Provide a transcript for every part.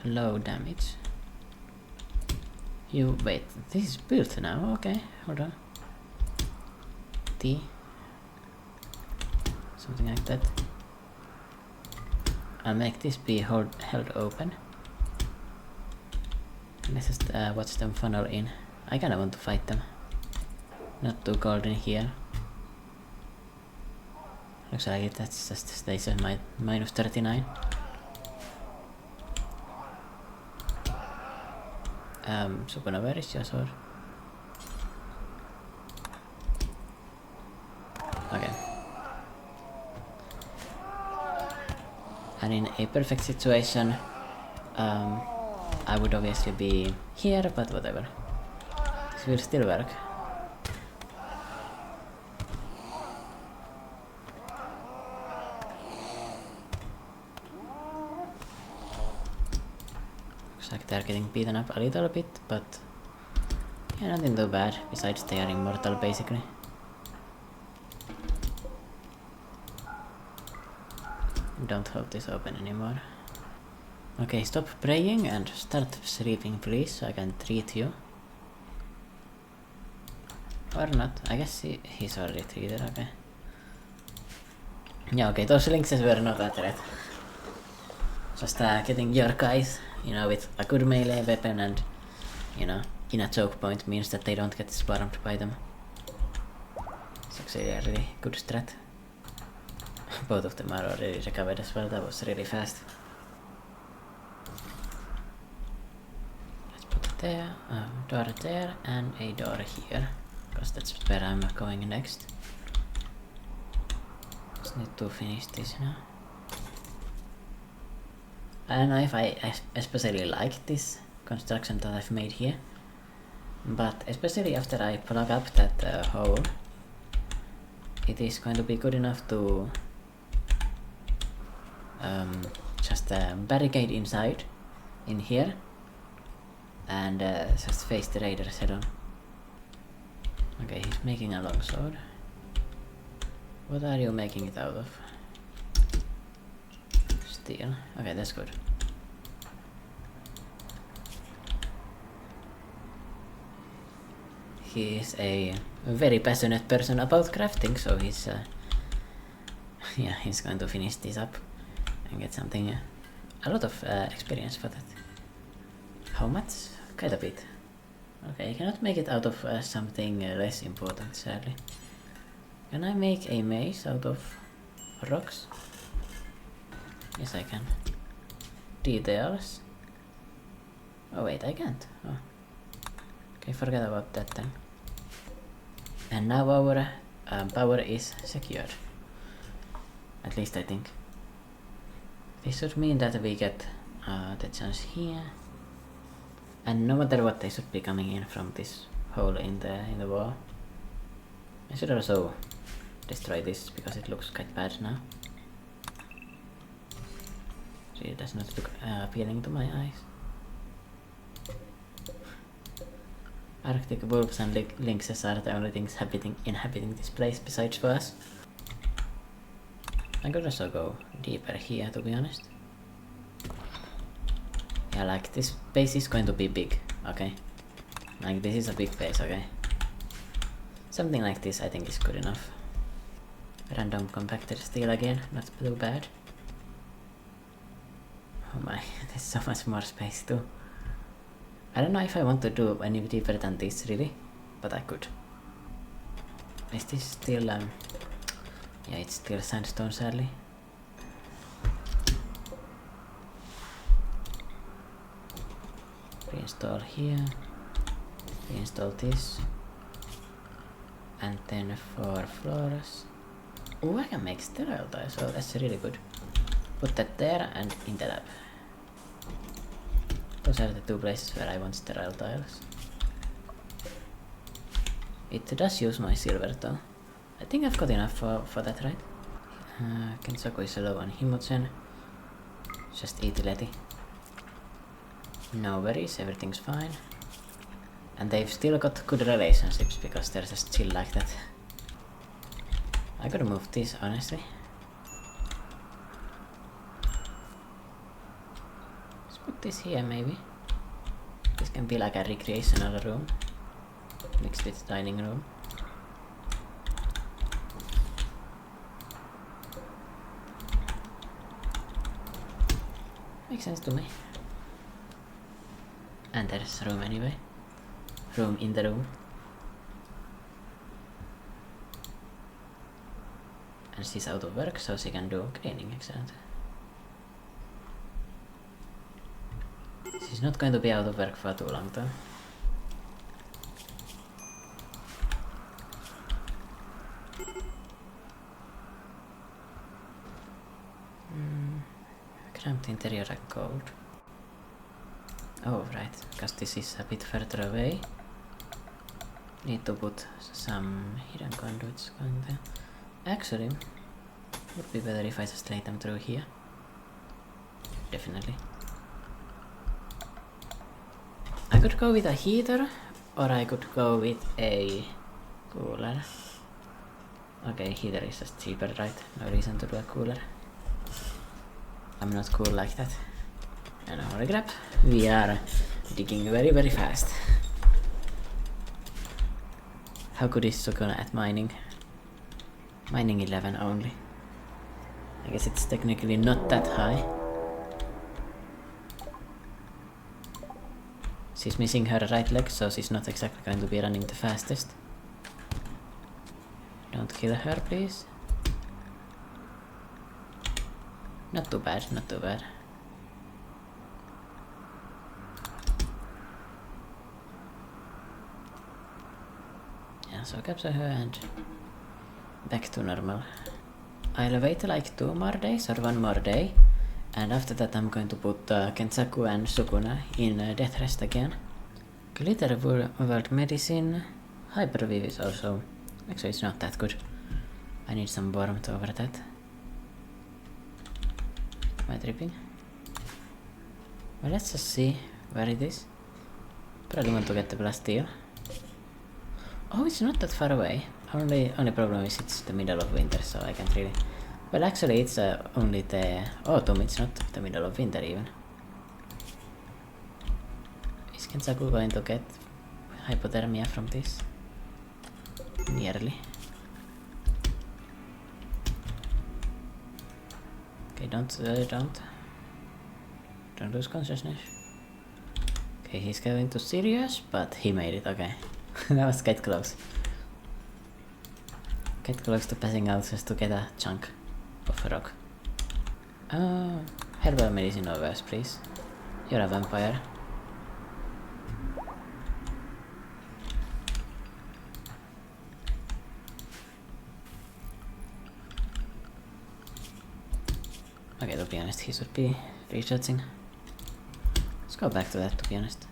low damage. You wait, this is built now, okay, hold on. T. Something like that. I'll make this be held open. Let's just watch them funnel in. I kinda want to fight them. Not too cold in here. Looks like it, that's just stays at minus 39. Sukuna, where is your sword? Okay. And in a perfect situation, I would obviously be here, but whatever. This will still work. Looks like they're getting beaten up a little bit, but yeah, nothing too bad, besides they are immortal basically. Don't hold this open anymore. Okay, stop praying and start sleeping please, so I can treat you. Or not, I guess he's already treated, okay. Yeah, okay, those lynxes were not a threat. Just getting your guys, you know, with a good melee weapon and, you know, in a choke point means that they don't get swarmed by them. It's actually a really good strat. Both of them are already recovered as well, that was really fast. Let's put it there, a door there, and a door here. Because that's where I'm going next. Just need to finish this now. I don't know if I especially like this construction that I've made here. But especially after I plug up that hole, it is going to be good enough to just barricade inside, in here, and just face the raiders head on. Okay, he's making a longsword. What are you making it out of? Steel. Okay, that's good. He is a very passionate person about crafting, so he's yeah, he's going to finish this up and get something, a lot of experience for that. How much? Quite a bit. Okay, I cannot make it out of something less important, sadly. Can I make a mace out of rocks? Yes, I can. Details. Oh wait, I can't. Oh. Okay, forget about that then. And now our power is secured. At least I think. This should mean that we get the chance here. And no matter what, they should be coming in from this hole in the wall. I should also destroy this because it looks quite bad now. See, it does not look appealing to my eyes. Arctic wolves and lynxes are the only things inhabiting this place besides for us. I could also go deeper here, to be honest. Yeah, like this base is going to be big, okay? Like this is a big base, okay? Something like this I think is good enough. Random compacted steel again, not too bad. Oh my, there's so much more space too. I don't know if I want to do any deeper than this really, but I could. Is this still yeah, it's still sandstone sadly. Reinstall here, reinstall this, and then 4 floors. Oh, I can make sterile tiles, so that's really good. Put that there and in the lab. Those are the 2 places where I want sterile tiles. It does use my silver though. I think I've got enough for that, right? Kenjaku is low on Himutsen. Just eat Leti. No worries, everything's fine. And they've still got good relationships because they're just chill like that. I could move this, honestly. Let's put this here maybe. This can be like a recreational room mixed with dining room. Makes sense to me. And there's a room anyway. Room in the room. And she's out of work, so she can do cleaning, excellent. She's not going to be out of work for too long though. Cramped interior and cold. Oh right, because this is a bit further away. Need to put some hidden conduits going there. Actually, would be better if I just lay them through here. Definitely. I could go with a heater, or I could go with a cooler. Okay, heater is just cheaper, right? No reason to do a cooler. I'm not cool like that. And holy crap, we are digging very fast. How good is Sukuna at mining? Mining 11 only. I guess it's technically not that high. She's missing her right leg, so she's not exactly going to be running the fastest. Don't kill her, please. Not too bad, not too bad. Yeah, so capture her and back to normal. I'll wait like 2 more days or 1 more day, and after that I'm going to put Kenjaku and Sukuna in death rest again. Glitter world medicine. Hyperweave is also... Actually it's not that good. I need some warmth over that. Am I tripping? Well, let's just see where it is. Probably want to get the blasteel. Oh, it's not that far away. Only problem is it's the middle of winter, so I can't really... Well, actually it's only the autumn, it's not the middle of winter even. Is Kenjaku going to get hypothermia from this? Nearly. Okay, don't lose consciousness. Okay, he's going to serious, but he made it, okay. That was quite close. Get close to passing out just to get a chunk of rock. Herbal medicine overs, please. You're a vampire. Okay, to be honest, he should be recharging. Let's go back to that, to be honest.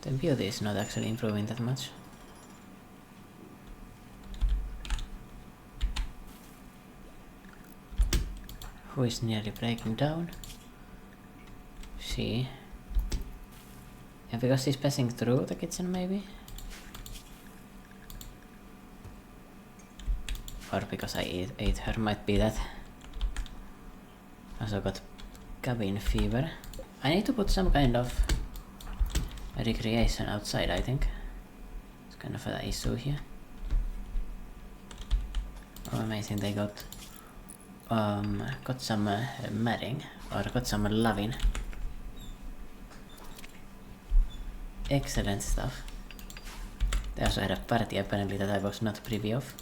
The beauty is not actually improving that much. Who is nearly breaking down? She. Yeah, because she's passing through the kitchen, maybe? Or because I ate her, might be that. Also got cabin fever. I need to put some kind of recreation outside, I think. It's kind of an issue here. Oh, amazing, they got some matting, or got some loving. Excellent stuff. They also had a party apparently that I was not privy of.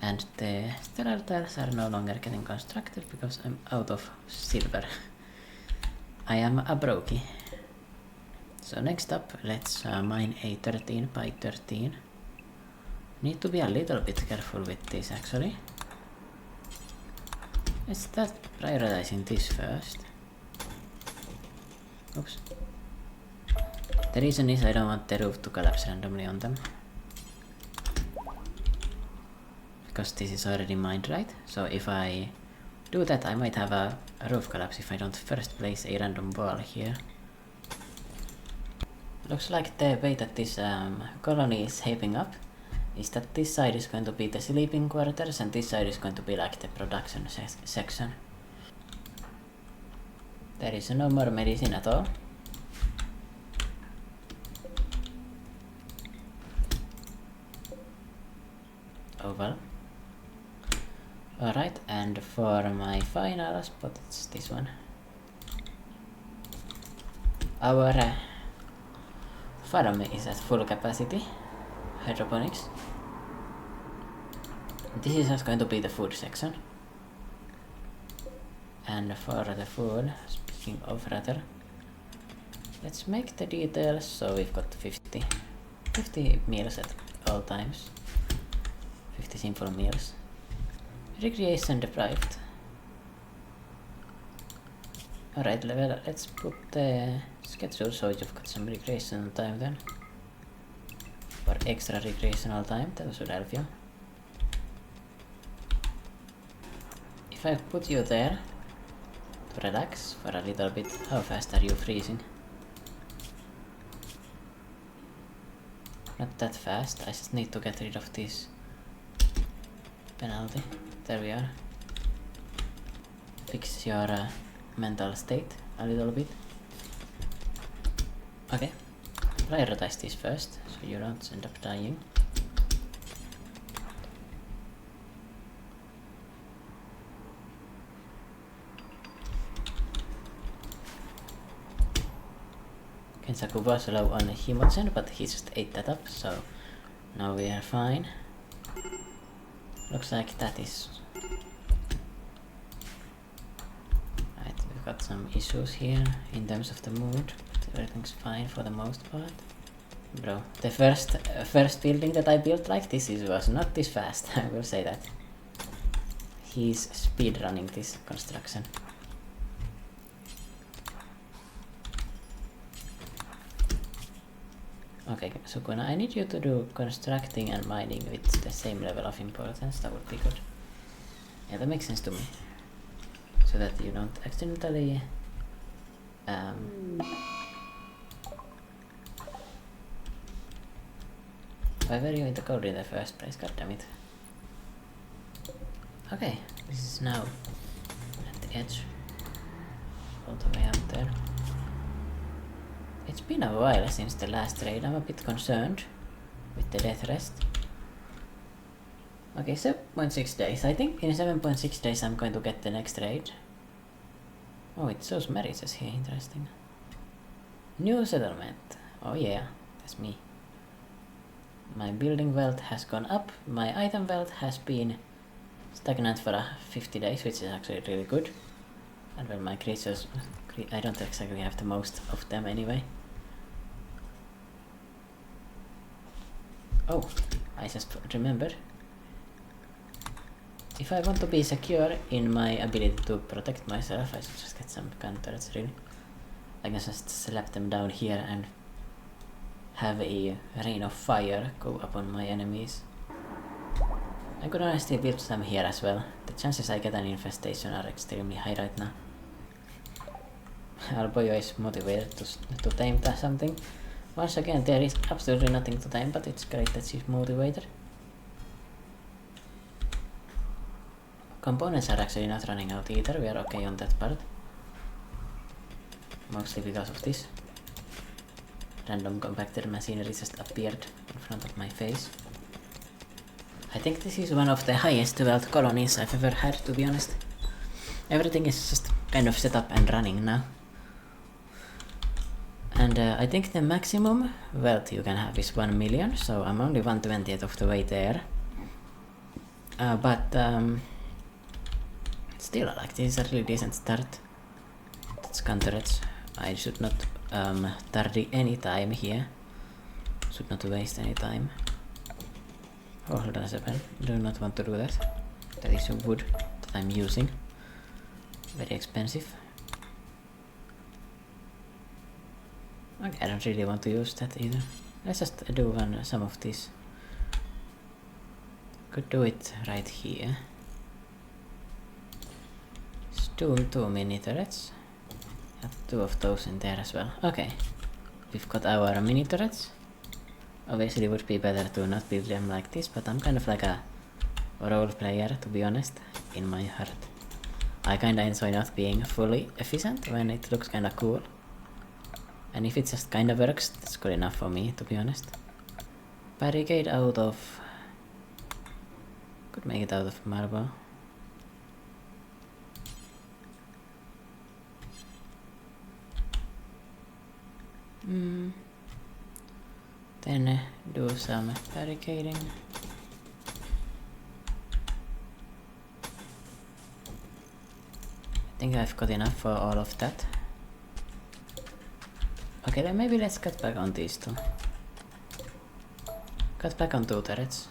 And the stellar tiles are no longer getting constructed because I'm out of silver. I am a brokey. So next up, let's mine a 13 by 13. Need to be a little bit careful with this actually. Let's start prioritizing this first. Oops. The reason is I don't want the roof to collapse randomly on them. Because this is already mined, right? So if I do that, I might have a roof collapse if I don't first place a random wall here. Looks like the way that this colony is shaping up is that this side is going to be the sleeping quarters and this side is going to be like the production section. There is no more medicine at all. Oh well. Alright, and for my final spot, it's this one. Our farm is at full capacity, hydroponics. This is just going to be the food section. And for the food, speaking of rather, let's make the details so we've got 50 meals at all times. 50 simple meals. Recreation deprived. Alright, let's put the schedule so you've got some recreational time then. Or extra recreational time, that should help you. If I put you there to relax for a little bit, how fast are you freezing? Not that fast, I just need to get rid of this penalty. There we are. Fix your mental state a little bit. Okay, prioritize this first so you don't end up dying. Kenjaku was low on Himogen, but he just ate that up, so now we are fine. Looks like that is... Right, we've got some issues here in terms of the mood, but everything's fine for the most part. Bro, the first building that I built like this was not this fast, I will say that. He's speedrunning this construction. Okay, Sukuna, I need you to do constructing and mining with the same level of importance, that would be good. Yeah, that makes sense to me. So that you don't accidentally... Why were you in the code in the first place, goddammit? Okay, this is now at the edge. All the way up there. It's been a while since the last raid, I'm a bit concerned with the death rest. Okay, 7.6 days. I think in 7.6 days I'm going to get the next raid. Oh, it shows marriages here, interesting. New settlement. Oh yeah, that's me. My building wealth has gone up, my item wealth has been stagnant for 50 days, which is actually really good. And well, my creatures, I don't exactly have the most of them anyway. Oh, I just remembered. If I want to be secure in my ability to protect myself, I should just get some counters, really. I can just slap them down here and have a rain of fire go upon my enemies. I could honestly build some here as well. The chances I get an infestation are extremely high right now. Alboyo is motivated to tame something. Once again, there is absolutely nothing to tame, but it's great that she's motivated. Components are actually not running out either, we are okay on that part. Mostly because of this. Random compacted machinery just appeared in front of my face. I think this is one of the highest wealth colonies I've ever had, to be honest. Everything is just kind of set up and running now. And I think the maximum wealth you can have is 1 million, so I'm only 1/20th of the way there. But still, like, this is a really decent start. That's counterage. I should not tardy any time here. Should not waste any time. Oh, hold on a second. Do not want to do that. That is wood that I'm using. Very expensive. Okay, I don't really want to use that either. Let's just do some of this. Could do it right here. Just do 2 mini turrets. Have 2 of those in there as well. Okay, we've got our mini turrets. Obviously it would be better to not build them like this, but I'm kind of like a role player, to be honest, in my heart. I kinda enjoy not being fully efficient when it looks kinda cool. And if it just kinda works, that's good enough for me, to be honest. Barricade out of... Could make it out of marble. Then do some barricading. I think I've got enough for all of that. Okay, then maybe let's cut back on these two. Cut back on 2 turrets.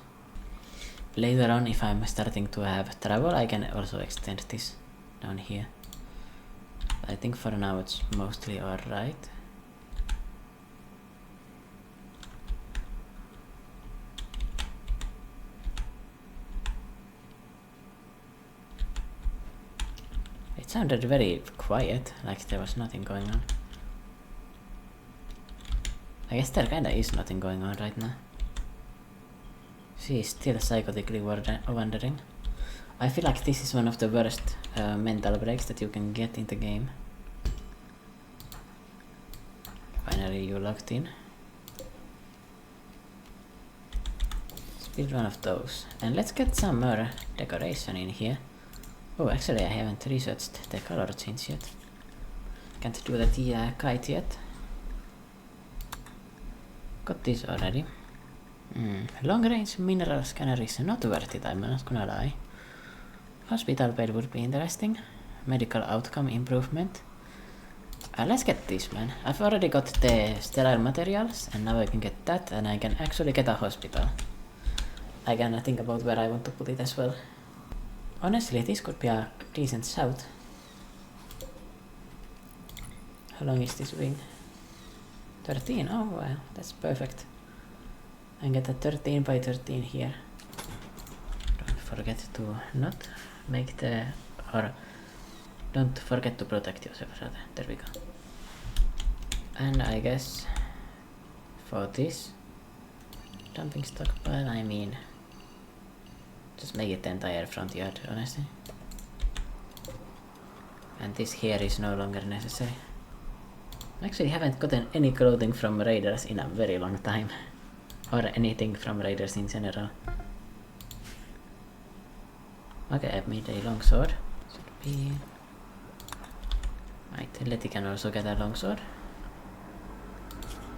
Later on, if I'm starting to have trouble, I can also extend this down here. I think for now it's mostly alright. It sounded very quiet, like there was nothing going on. I guess there kinda is nothing going on right now. She is still psychotically wandering. I feel like this is one of the worst mental breaks that you can get in the game. Finally you logged in. Let's build one of those. And let's get some more decoration in here. Oh, actually I haven't researched the color change yet. Can't do that kite yet. Got this already. Long range mineral scanner is not worth it, I'm not gonna lie. Hospital bed would be interesting. Medical outcome improvement. Let's get this, man. I've already got the sterile materials and now I can get that and I can actually get a hospital. I can think about where I want to put it as well. Honestly, this could be a decent shout. How long is this wing? 13, oh wow, that's perfect. I get a 13 by 13 here. Don't forget to not make the... or don't forget to protect yourself rather. There we go. And I guess for this dumping stockpile, I mean just make it the entire front yard, honestly. And this here is no longer necessary. I actually haven't gotten any clothing from raiders in a very long time. Or anything from raiders in general. Okay, I've made a longsword. Should be... Right, Letty can also get a longsword.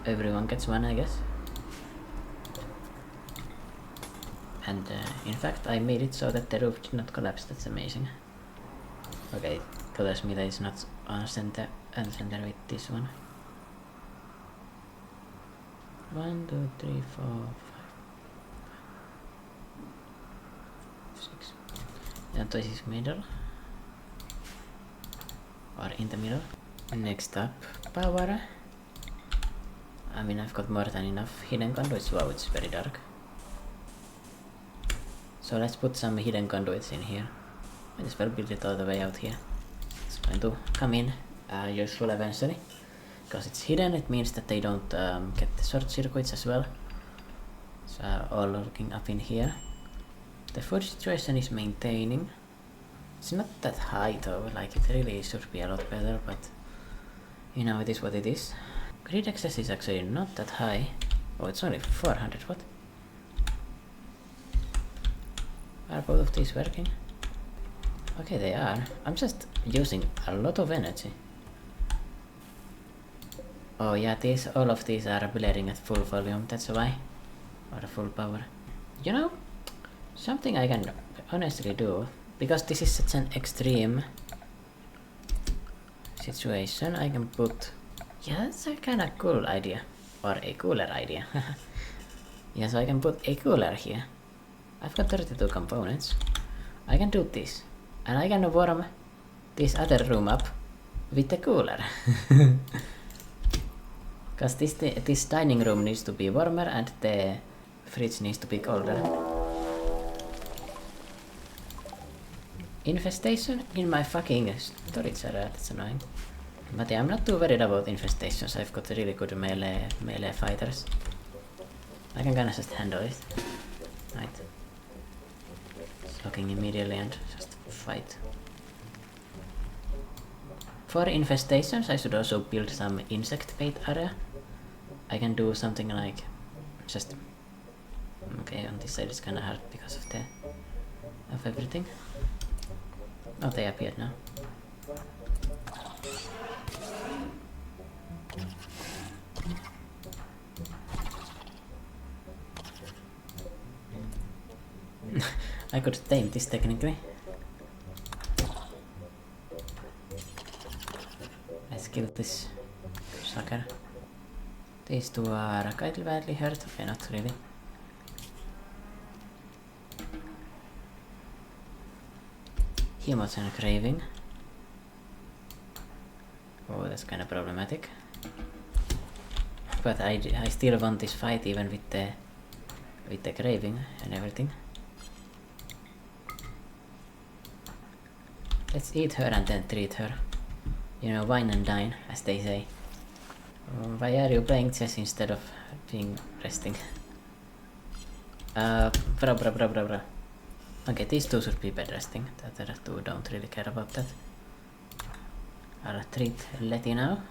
Everyone gets one, I guess. And in fact, I made it so that the roof did not collapse. That's amazing. Okay, tells me that it's not on center with this one. 1, 2, 3, 4, 5, 6. And this is middle. Or in the middle. Next up, power. I mean, I've got more than enough hidden conduits. Wow, it's very dark. So let's put some hidden conduits in here. Might as well build it all the way out here. It's going to come in useful eventually. Because it's hidden, it means that they don't get the short circuits as well. So all looking up in here. The food situation is maintaining. It's not that high though, like it really should be a lot better, but you know, it is what it is. Grid access is actually not that high. Oh, it's only 400, what? Are both of these working? Okay, they are. I'm just using a lot of energy. Oh yeah, all of these are blaring at full volume, that's why. Or full power. You know, something I can honestly do, because this is such an extreme situation, I can put... Yeah, that's a kinda cool idea. Or a cooler idea. Yeah, so I can put a cooler here. I've got 32 components. I can do this. And I can warm this other room up with the cooler. Because this dining room needs to be warmer and the fridge needs to be colder. Infestation in my fucking storage area, that's annoying. But yeah, I'm not too worried about infestations, I've got really good melee fighters. I can kinda just handle it. Right. Looking immediately and just fight. For infestations, I should also build some insect bait area. I can do something like just... Okay, on this side it's kinda hard because of everything. Oh, they appeared now. I could tame this technically. Let's kill this sucker. These two are quite badly hurt. Okay, not really. Himosen craving. Oh, that's kind of problematic. But I still want this fight even with the craving and everything. Let's eat her and then treat her. You know, wine and dine, as they say. Why are you playing chess instead of being resting? Bro. Okay, these two should be bed resting. The other two don't really care about that. I'll treat Letty now.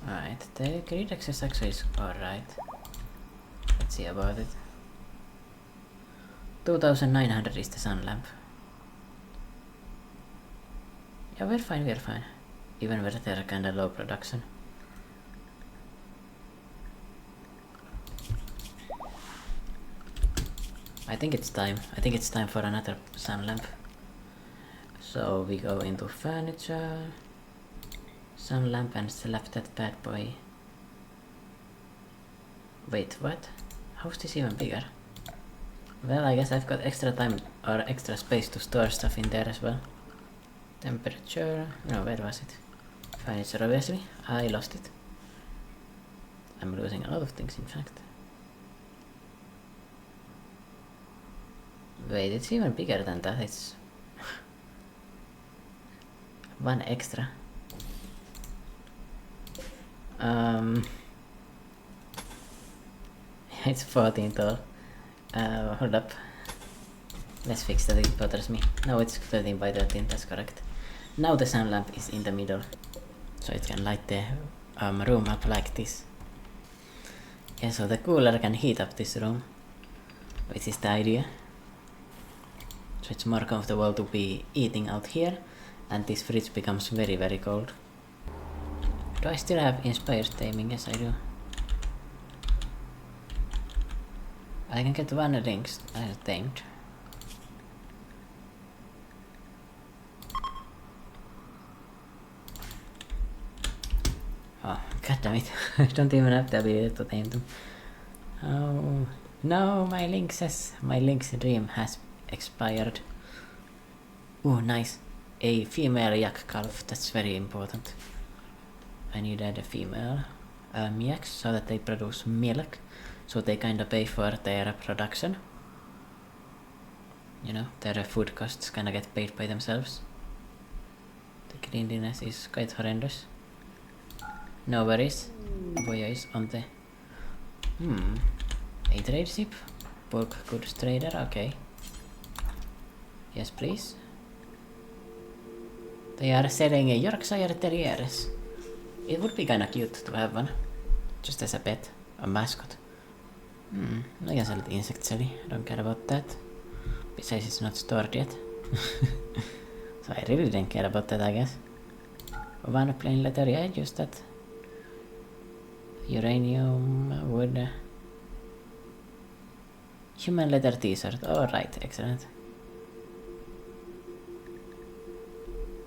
Alright, the grid access actually is alright. Let's see about it. 2900 is the sun lamp. Yeah, we're fine. Even with their kinda low production. I think it's time for another sun lamp. So we go into furniture, sun lamp, and select that bad boy. Wait, what? How's this even bigger? Well, I guess I've got extra time or extra space to store stuff in there as well. Temperature, no, where was it? Furniture, obviously. I lost it. I'm losing a lot of things, in fact. Wait, it's even bigger than that. It's one extra. It's 14 tall. Hold up. Let's fix that, it bothers me. No, it's 13 by 13, that's correct. Now the sun lamp is in the middle, so it can light the room up like this. Yeah, so the cooler can heat up this room, which is the idea. So it's more comfortable to be eating out here, and this fridge becomes very cold. Do I still have inspired taming? Yes, I do. I can get one lynx tamed. Oh, goddammit. I don't even have the ability to tame them. Oh, no, my lynxes. My lynx dream has expired. Oh, nice. A female yak calf, that's very important. I needed a female yaks so that they produce milk, so they kinda pay for their production. You know, their food costs kinda get paid by themselves. The cleanliness is quite horrendous. No worries. Boya is on the... A trade ship? Bulk goods trader, okay. Yes, please. They are selling a Yorkshire Terriers. It would be kinda cute to have one. Just as a pet. A mascot. I can sell the insect jelly. I don't care about that. Besides, it's not stored yet. So I really didn't care about that, I guess. One plain letter, yeah, just that. Uranium, wood. Human leather t-shirt. Alright, excellent.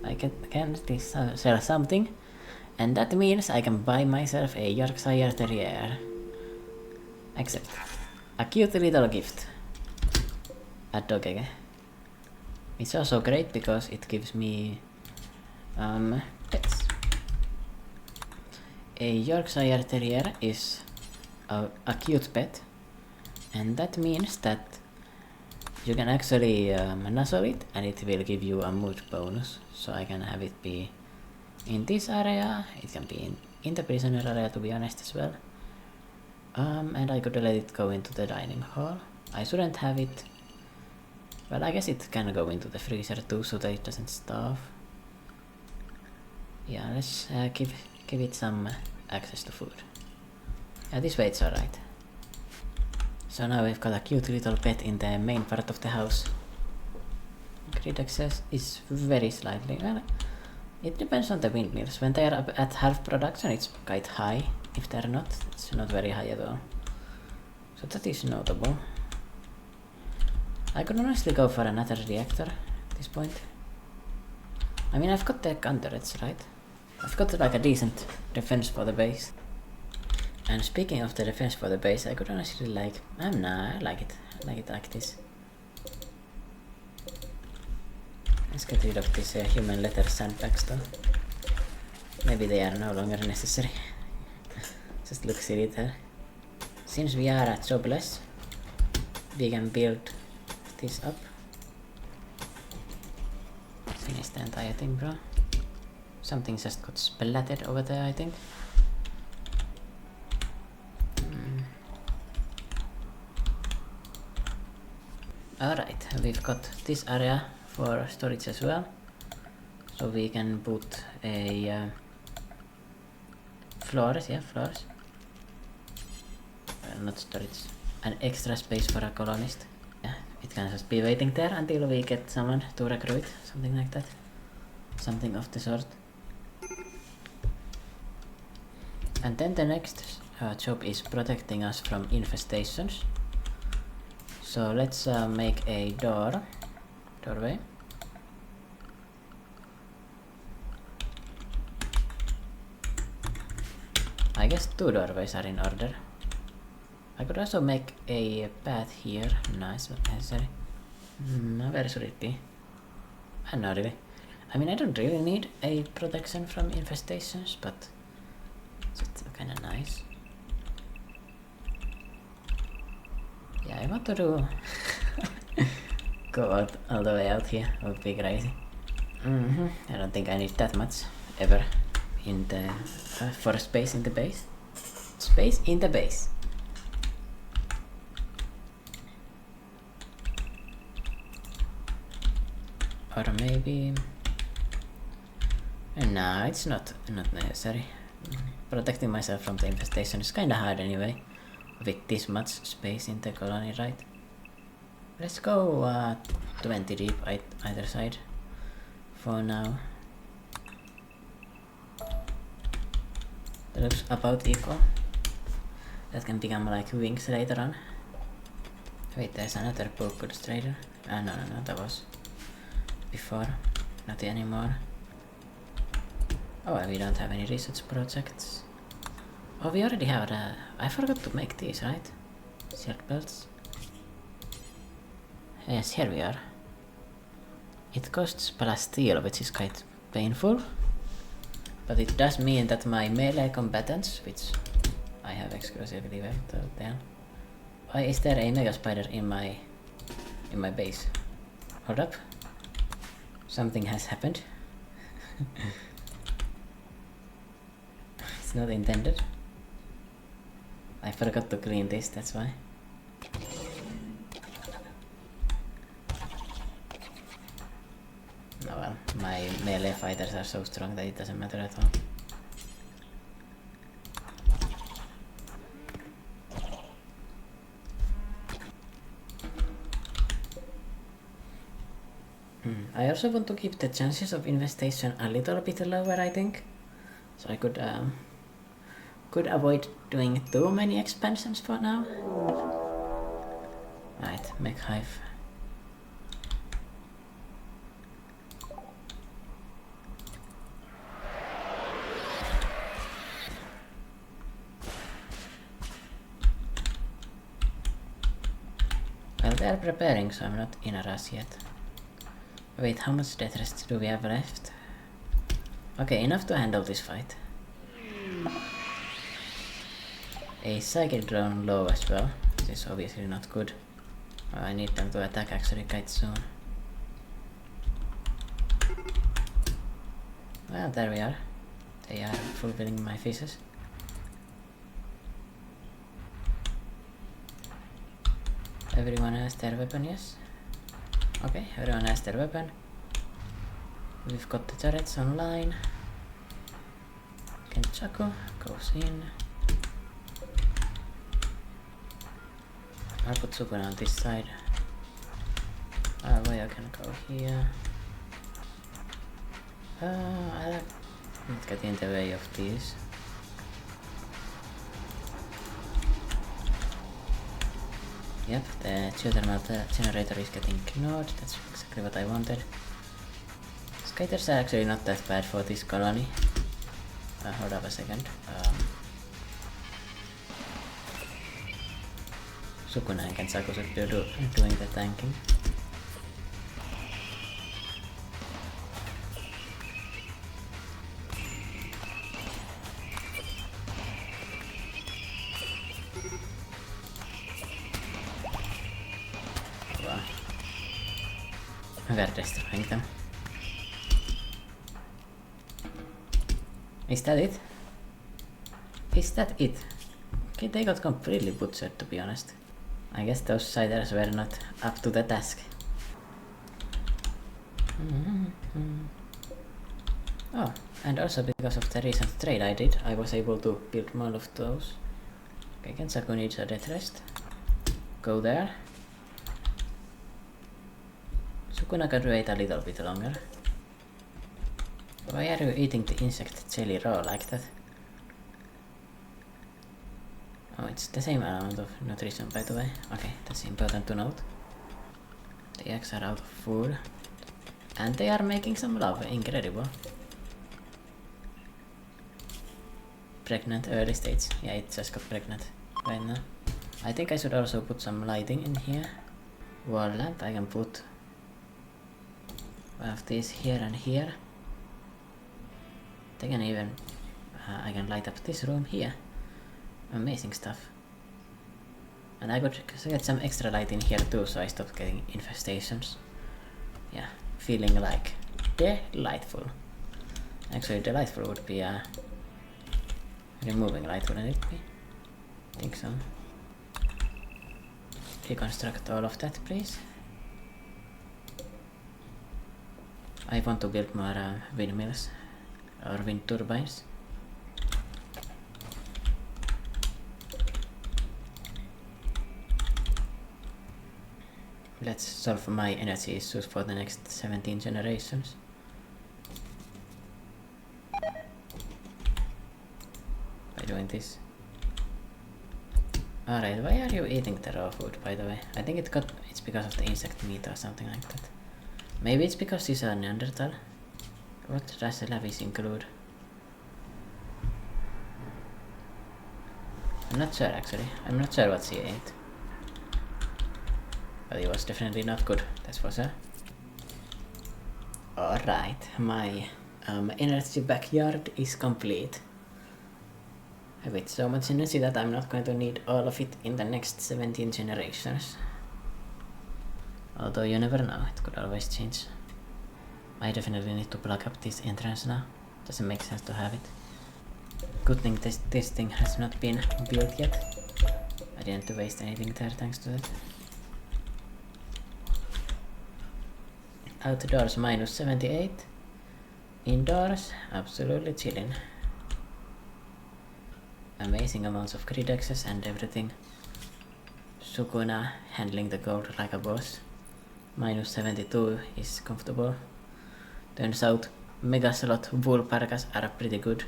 I can sell something, and that means I can buy myself a Yorkshire Terrier. Accept. A cute little gift. A dogege. It's also great because it gives me pets. A Yorkshire Terrier is a cute pet, and that means that you can actually nuzzle it and it will give you a mood bonus. So I can have it be in this area, it can be in the prisoner area, to be honest, as well. And I could let it go into the dining hall. I shouldn't have it. Well, I guess it can go into the freezer too, so that it doesn't starve. Yeah, let's give it some access to food. Yeah, this way it's alright. So now we've got a cute little pet in the main part of the house. Grid access is very slightly, well, it depends on the windmills. When they are at half production it's quite high. If they're not, it's not very high at all. So that is notable. I could honestly go for another reactor at this point. I mean, I've got the gun turrets, right? I've got like a decent defense for the base. And speaking of the defense for the base, I could honestly like... I like it. I like it like this. Let's get rid of these human letter sandbags though. Maybe they are no longer necessary. Just look silly there. Since we are jobless, we can build this up. Finish the entire thing, bro. Something just got splattered over there, I think. Alright, we've got this area for storage as well. So we can put a floors. Well, not storage. An extra space for a colonist. Yeah, it can just be waiting there until we get someone to recruit. Something like that. Something of the sort. And then the next job is protecting us from infestations. So let's make a doorway. I guess 2 doorways are in order. I could also make a path here. Nice, not necessary. Where should it be? Not really. I mean, I don't really need a protection from infestations, but it's kinda nice. Yeah, I want to do go all the way out here. It would be crazy. I don't think I need that much ever in the for space in the base. Space in the base. Or maybe... No, it's not necessary. Protecting myself from the infestation is kinda hard anyway, with this much space in the colony, right? Let's go 20 deep either side for now. That looks about equal. That can become like wings later on. Wait, there's another bulk goods trader. No, that was before, not anymore. Oh, we don't have any research projects. Oh, we already have I forgot to make these, right? Shield belts. Yes, here we are. It costs plus steel, which is quite painful. But it does mean that my melee combatants, which I have exclusively left down. Why is there a mega spider in my base? Hold up. Something has happened. It's not intended. I forgot to clean this, that's why. Oh well, my melee fighters are so strong that it doesn't matter at all. I also want to keep the chances of infestation a little bit lower, I think. So I could avoid doing too many expansions for now. Right, make hive. Well, they are preparing, so I'm not in a rush yet. Wait, how much death rests do we have left? Okay, enough to handle this fight. A psychic drone low as well, which is obviously not good. I need them to attack actually quite soon. Well, there we are. They are fulfilling my wishes. Everyone has their weapon, yes? Okay, everyone has their weapon. We've got the turrets online. Kenjaku goes in. I'll put Sukuna on this side. Why I can go here. Let's get in the way of these. Yep, the geothermal generator is getting ignored. That's exactly what I wanted. Skaters are actually not that bad for this colony. Hold up a second. Sukuna and Kenjaku should be doing the tanking. Wow. We are destroying them. Is that it? Is that it? Okay, they got completely butchered, to be honest. I guess those siders were not up to the task. Oh, and also because of the recent trade I did, I was able to build more of those. Okay, Kenjaku needs a death rest. Go there. Sukuna can wait a little bit longer. Why are you eating the insect jelly raw like that? Oh, it's the same amount of nutrition, by the way. Okay, that's important to note. The eggs are out of food. And they are making some love. Incredible. Pregnant early stage. Yeah, it just got pregnant right now. I think I should also put some lighting in here. Wall lamp. I can put one of these here and here. They can even... I can light up this room here. Amazing stuff. And I could get some extra light in here too, so I stop getting infestations. Yeah, feeling like delightful. Actually, delightful would be removing light, wouldn't it be? I think so. Deconstruct all of that, please. I want to build more windmills or wind turbines. Let's solve my energy issues for the next 17 generations. By doing this. Alright, why are you eating the raw food, by the way? I think it's because of the insect meat or something like that. Maybe it's because she's a Neanderthal. What does the lavish include? I'm not sure actually. I'm not sure what she ate. But it was definitely not good, that's for sure. Alright, my energy backyard is complete. With so much energy that I'm not going to need all of it in the next 17 generations. Although you never know, it could always change. I definitely need to plug up this entrance now. Doesn't make sense to have it. Good thing this thing has not been built yet. I didn't waste anything there thanks to it. Outdoors minus 78. Indoors, absolutely chilling. Amazing amounts of grid access and everything. Sukuna handling the gold like a boss. Minus 72 is comfortable. Turns out Mega Slot wool parkas are pretty good.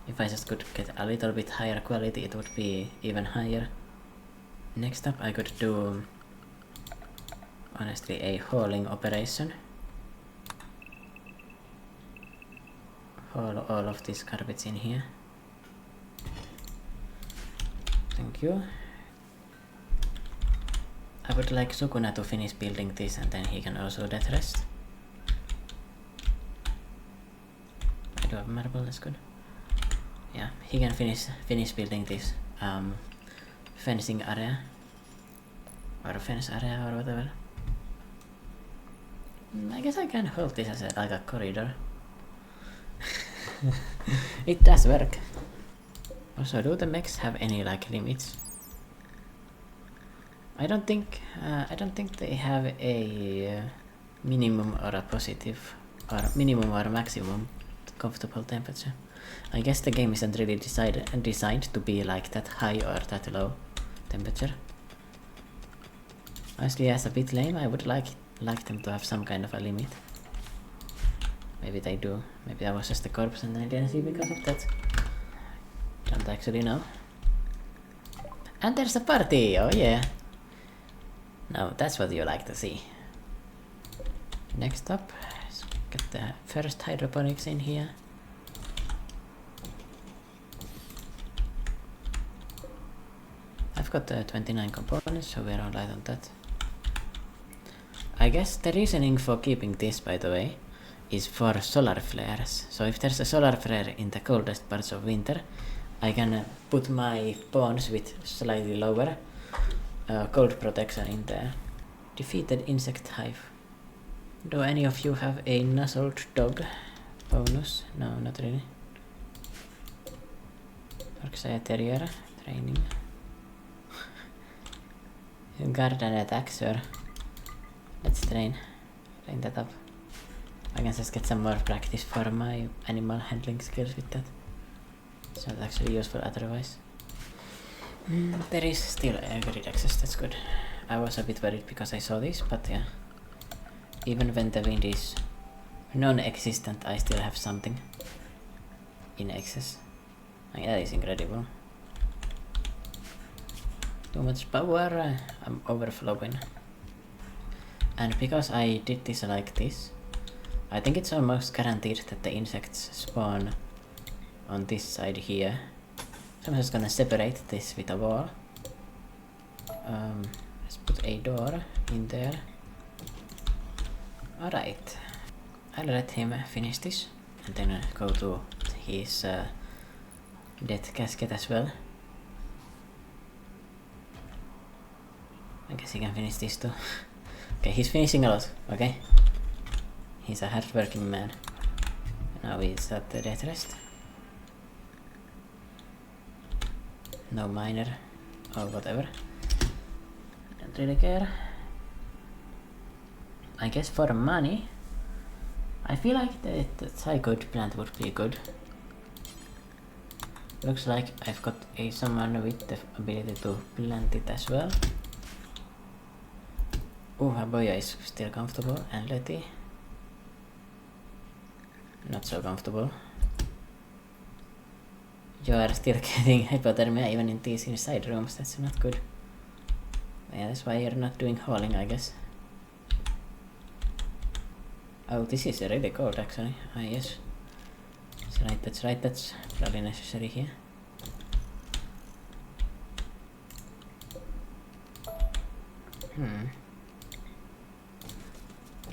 If I just could get a little bit higher quality, it would be even higher. Next up I could do honestly a hauling operation. Haul all of this garbage in here. Thank you. I would like Sukuna to finish building this and then he can also death rest. I do have marble, that's good. Yeah, he can finish building this fencing area. Or fence area or whatever. I guess I can hold this as like a corridor. It does work. Also, do the mechs have any like limits? I don't think they have a minimum or a positive or minimum or maximum comfortable temperature. I guess the game isn't really designed to be like that high or that low temperature. Honestly, as a bit lame, I would like them to have some kind of a limit. Maybe they do. Maybe I was just a corpse and I didn't see because of that. Don't actually know. And there's a party! Oh yeah! Now that's what you like to see. Next up, let's get the first hydroponics in here. I've got 29 components, so we're alright on that. I guess the reasoning for keeping this, by the way, is for solar flares. So if there's a solar flare in the coldest parts of winter, I can put my pawns with slightly lower cold protection in there. Defeated insect hive. Do any of you have a nuzzled dog bonus? No, not really. Yorkshire Terrier training. Garden attack, sir. Let's train that up. I can just get some more practice for my animal handling skills with that. It's not actually useful otherwise. There is still a grid access, that's good. I was a bit worried because I saw this, but yeah. Even when the wind is non-existent, I still have something in excess. Like, that is incredible. Too much power, I'm overflowing. And because I did this like this, I think it's almost guaranteed that the insects spawn on this side here. So I'm just gonna separate this with a wall. Let's put a door in there. Alright. I'll let him finish this and then go to his death casket as well. I guess he can finish this too. Okay, he's finishing a lot, okay? He's a hard-working man. Now he's at the death rest. No miner or whatever. Don't really care. I guess for money, I feel like the psychoid plant would be good. Looks like I've got someone with the ability to plant it as well. Haboya is still comfortable, and Letty not so comfortable. You are still getting hypothermia even in these inside rooms, that's not good. Yeah, that's why you're not doing hauling, I guess. Oh, this is really cold actually. Ah yes. That's right, that's probably necessary here.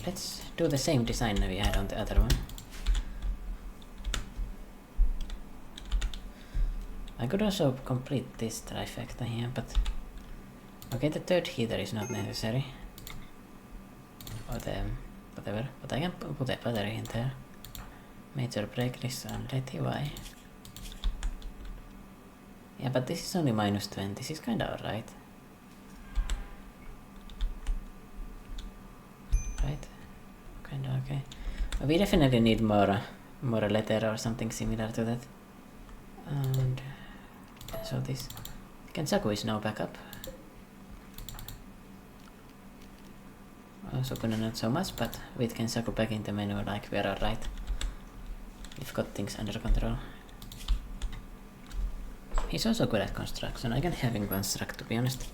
Let's do the same design we had on the other one. I could also complete this trifecta here, but okay, the third heater is not necessary. Or the whatever, but I can put a battery in there. Major brake list on Letty, why? Yeah, but this is only -20, this is kinda alright. Right? Kinda okay. We definitely need more letter or something similar to that. And so this Kenjaku is now back up. Sukuna not so much, but with Kenjaku back in the menu, like, we're alright. We've got things under control. He's also good at construction. I can have him construct, to be honest.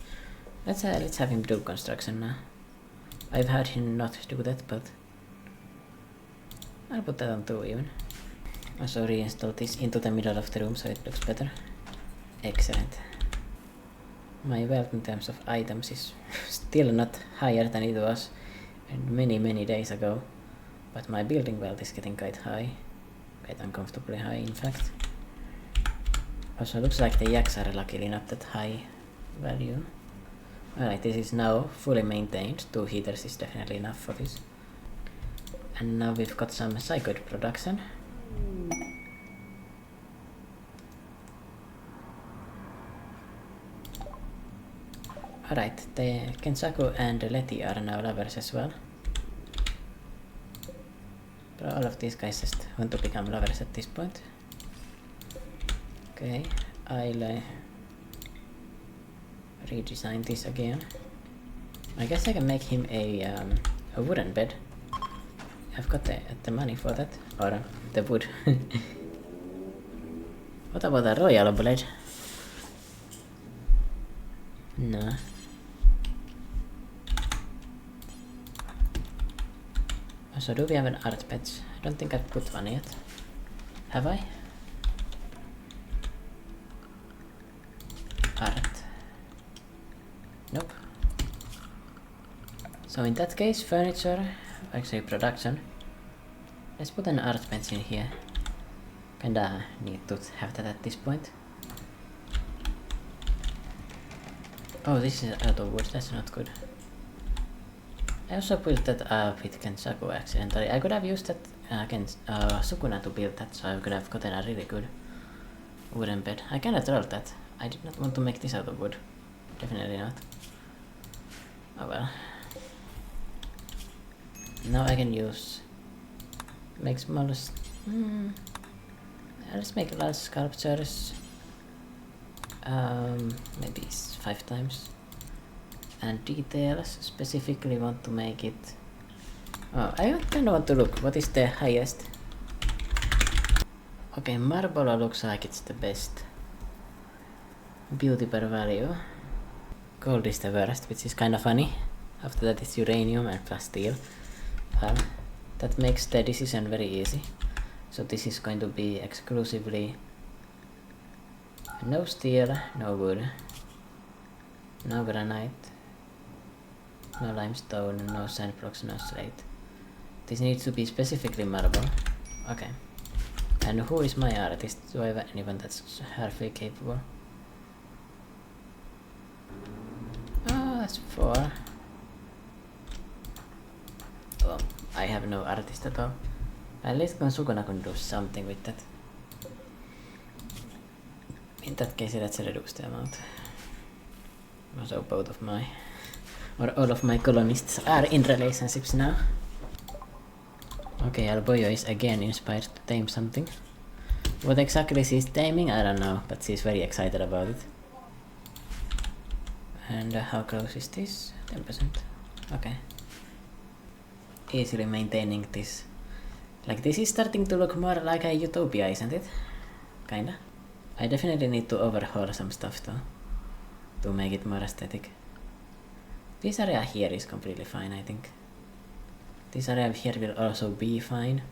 Let's have him do construction now. I've had him not do that, but I'll put that on 2 even. Also reinstall this into the middle of the room so it looks better. Excellent. My wealth in terms of items is still not higher than it was many days ago, but my building wealth is getting quite high. Quite uncomfortably high, in fact. Also looks like the yaks are luckily not that high value. Alright, this is now fully maintained. 2 heaters is definitely enough for this. And now we've got some psychoid production. Alright, the Kenjaku and Letty are now lovers as well. But all of these guys just want to become lovers at this point. Okay, I'll redesign this again. I guess I can make him a wooden bed. I've got the money for that, or the wood. What about a royal blade? No. So do we have an art patch? I don't think I've put one yet. Have I? Art. Nope. So in that case, furniture, actually production. Let's put an art bench in here. Kinda need to have that at this point. Oh, this is out of wood, that's not good. I also built that up with Kenjaku accidentally. I could have used that Sukuna to build that, so I could have gotten a really good wooden bed. I kinda trolled that. I did not want to make this out of wood. Definitely not. Oh well. Now I can make smaller. Let's make large sculptures. Maybe 5 times. And details, specifically want to make it. Oh, I kinda want to look. What is the highest? Okay, marble looks like it's the best. Beauty per value. Gold is the worst, which is kinda funny. After that it's uranium and plus steel. That makes the decision very easy. So this is going to be exclusively no steel, no wood, no granite, no limestone, no sand blocks, no slate. This needs to be specifically marble. Okay. And who is my artist? Do I have anyone that's halfway capable? Oh, that's 4. Well, I have no artist at all. At least Sukuna can do something with that. In that case, let's reduce the amount. So both of my, or all of my colonists are in relationships now. Okay, Alboyo is again inspired to tame something. What exactly she's taming, I don't know, but she's very excited about it. And how close is this? 10%. Okay. Easily maintaining this. Like, this is starting to look more like a utopia, isn't it? Kinda. I definitely need to overhaul some stuff though, to make it more aesthetic. This area here is completely fine, I think. This area here will also be fine.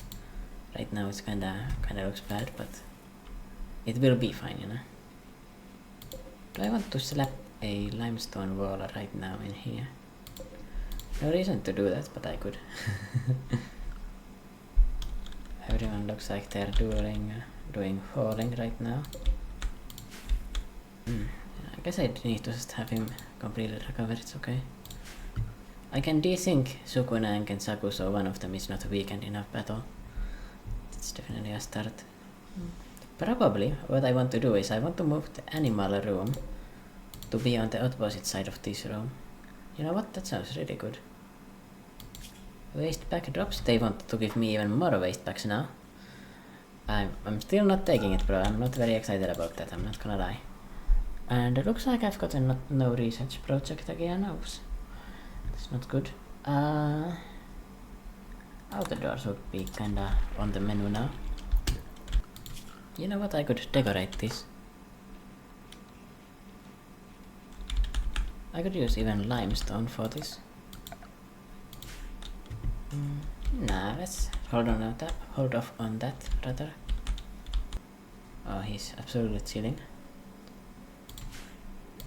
Right now it's kinda looks bad, but it will be fine, you know. Do I want to slap a limestone wall right now in here? No reason to do that, but I could. Everyone looks like they're doing hauling right now. I guess I need to just have him completely recover, it's okay. I can desync Sukuna and Kenjaku so one of them is not weakened in a battle. That's definitely a start. Probably what I want to do is I want to move the animal room to be on the opposite side of this room. You know what? That sounds really good. Waste pack drops. They want to give me even more waste packs now. I'm still not taking it, bro. I'm not very excited about that, I'm not gonna lie. And it looks like I've got a no research project again. Oops. That's not good. Outdoors would be kinda on the menu now. You know what? I could decorate this. I could use even limestone for this. Nah, let's hold off on that rather. Oh, he's absolutely chilling.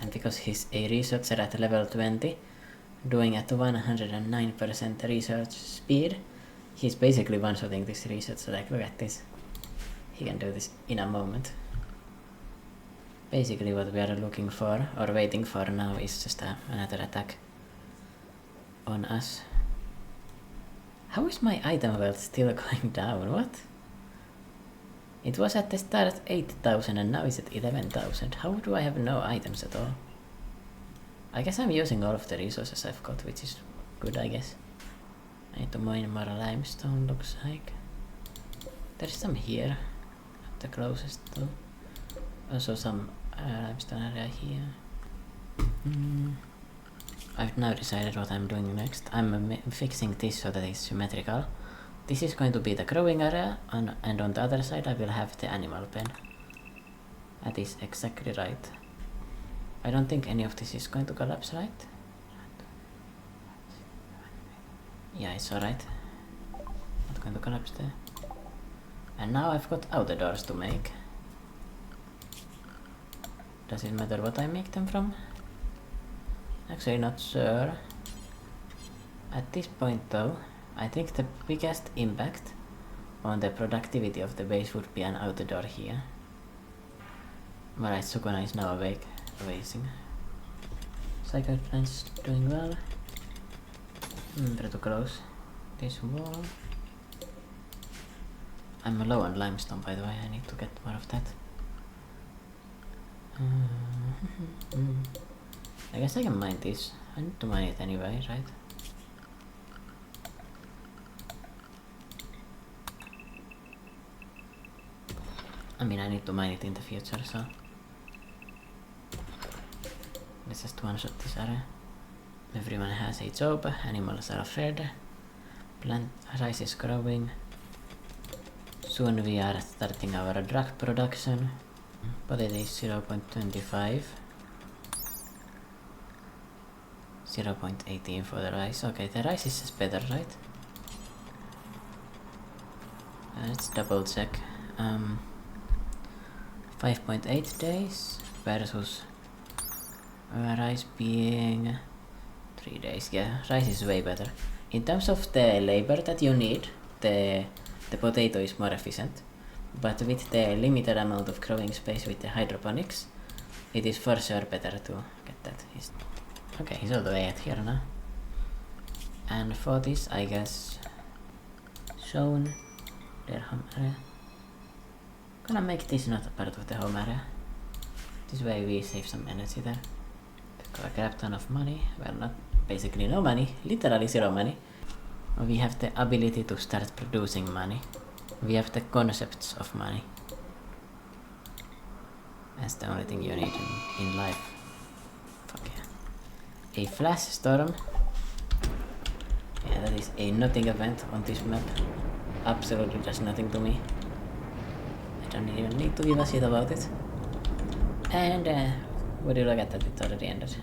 And because he's a researcher at level 20, doing at 109% research speed, he's basically one-shotting this research. So like, look at this. He can do this in a moment. Basically what we are looking for, or waiting for now, is just another attack on us. How is my item wealth still going down? What? It was at the start 8,000 and now it's at 11,000. How do I have no items at all? I guess I'm using all of the resources I've got, which is good, I guess. I need to mine more limestone, looks like. There's some here, at the closest though. Also some limestone area here. I've now decided what I'm doing next. I'm fixing this so that it's symmetrical. This is going to be the growing area, and on the other side I will have the animal pen. That is exactly right. I don't think any of this is going to collapse, right? Yeah, it's alright. Not going to collapse there. And now I've got outer doors to make. Does it matter what I make them from? Actually not sure. At this point though, I think the biggest impact on the productivity of the base would be an outer door here. Alright, Sukuna is now awake. Amazing. Cycle plant's doing well. Better to close this wall. I'm low on limestone by the way, I need to get more of that. I guess I can mine this. I need to mine it anyway, right? I mean, I need to mine it in the future, so... Let's just one-shot this area. Everyone has a job, animals are fed, plant rice is growing. Soon we are starting our drug production. Potato is 0.25. 0.18 for the rice. Okay, the rice is better, right? Let's double check. 5.8 days versus rice being 3 days. Yeah, rice is way better. In terms of the labor that you need, the potato is more efficient. But with the limited amount of growing space with the hydroponics, it is for sure better to get that. Okay, he's all the way at here now. And for this, I guess, shown their home area. Gonna make this not a part of the home area. This way we save some energy there. Got a crap ton of money. Well, not basically no money, literally zero money. We have the ability to start producing money. We have the concepts of money. That's the only thing you need in life. Fuck yeah. A flash storm. Yeah, that is a nothing event on this map. Absolutely just nothing to me. I don't even need to give a shit about it. And would you look at that, it already ended.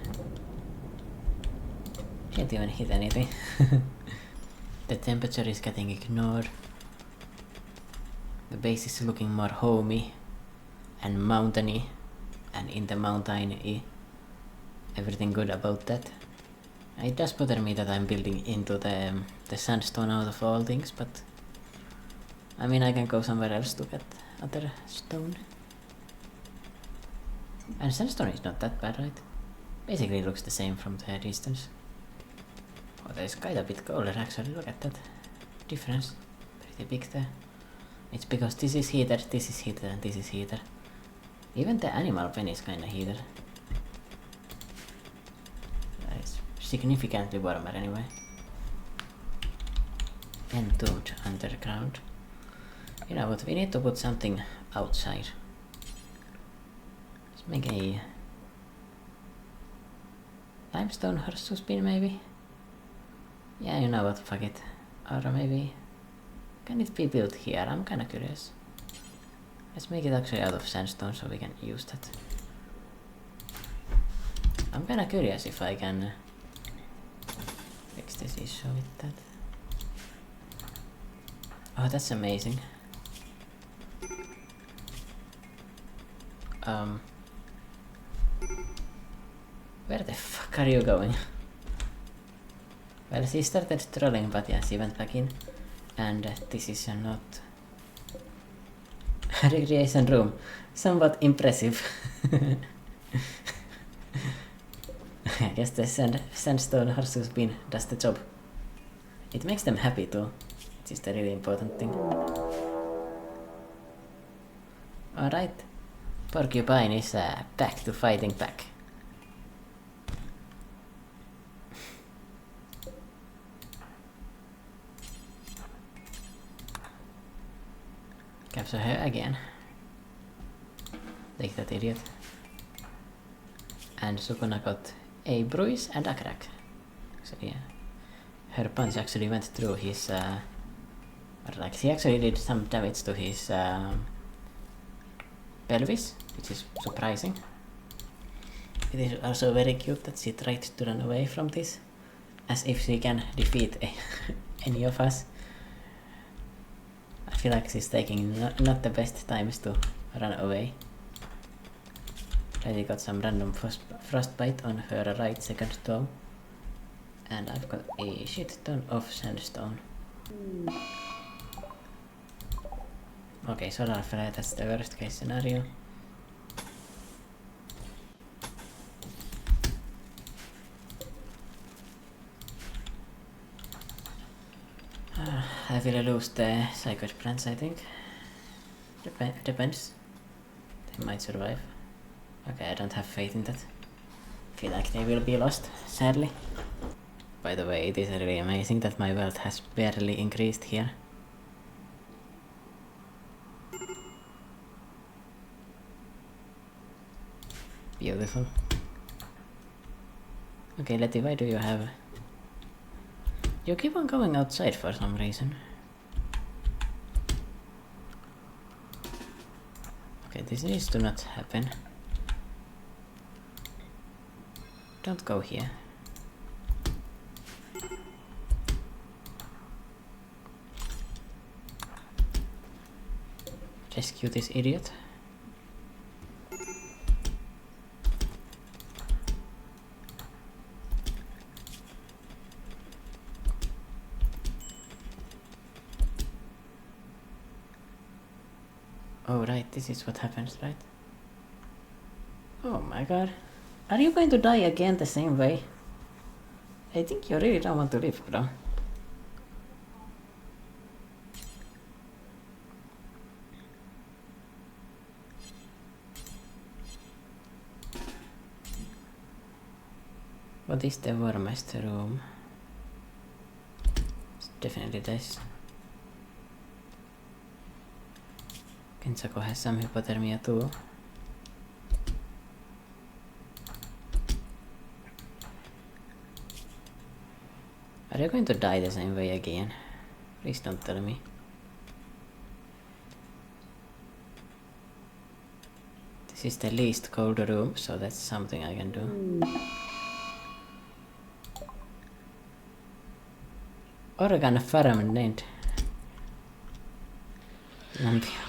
Can't even hit anything. The temperature is getting ignored. The base is looking more homey and mountainy and in the mountain-y. Everything good about that. It does bother me that I'm building into the sandstone out of all things, but I mean I can go somewhere else to get other stone. And sandstone is not that bad, right? Basically it looks the same from the distance. Oh, there's quite a bit colder actually, look at that difference. Pretty big there. It's because this is heater, this is heater, and this is heater. Even the animal pen is kinda heater. It's significantly warmer anyway. Entombed underground. You know what, we need to put something outside. Let's make a limestone horseshoe spin maybe? Yeah, you know what, fuck it. Or maybe... Can it be built here? I'm kinda curious. Let's make it actually out of sandstone so we can use that. I'm kinda curious if I can fix this issue with that. Oh, that's amazing. Where the fuck are you going? Well, she started trolling, but yeah, she went back in. And this is not recreation room. Somewhat impressive. I guess the sandstone horseshoe spin does the job. It makes them happy too, which is the really important thing. Alright, Porcupine is back to fighting back. saw her again. Take that, idiot. And Sukuna got a bruise and a crack. So yeah, her punch actually went through his like he actually did some damage to his pelvis, which is surprising. It is also very cute that she tried to run away from this, as if she can defeat any of us. I feel like she's taking not the best times to run away. Lady got some random frostbite on her right second toe. And I've got a shit ton of sandstone. Okay, solar flare, that's the worst case scenario. I will lose the sacred plants, I think. Depends. They might survive. Okay, I don't have faith in that. Feel like they will be lost, sadly. By the way, it is really amazing that my wealth has barely increased here. Beautiful. Okay, Letty, why do you have... You keep on going outside for some reason. Okay, this needs to not happen. Don't go here. Rescue this idiot. Oh right, this is what happens, right? Oh my god. Are you going to die again the same way? I think you really don't want to live, bro. What is the warmest room? It's definitely this. Kenjaku has some hypothermia too. Are you going to die the same way again? Please don't tell me. This is the least cold room, so that's something I can do. Organ farm named.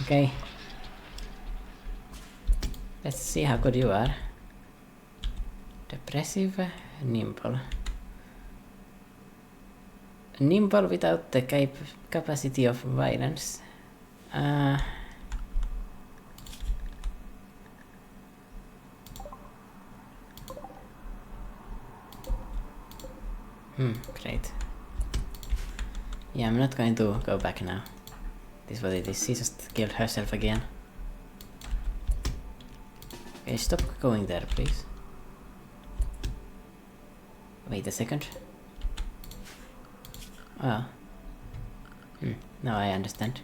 Okay. Let's see how good you are. Depressive nimble. Nimble without the capacity of violence. Great. Yeah, I'm not going to go back now. This is what it is. She just killed herself again. Okay, stop going there, please. Wait a second. Oh. Now I understand.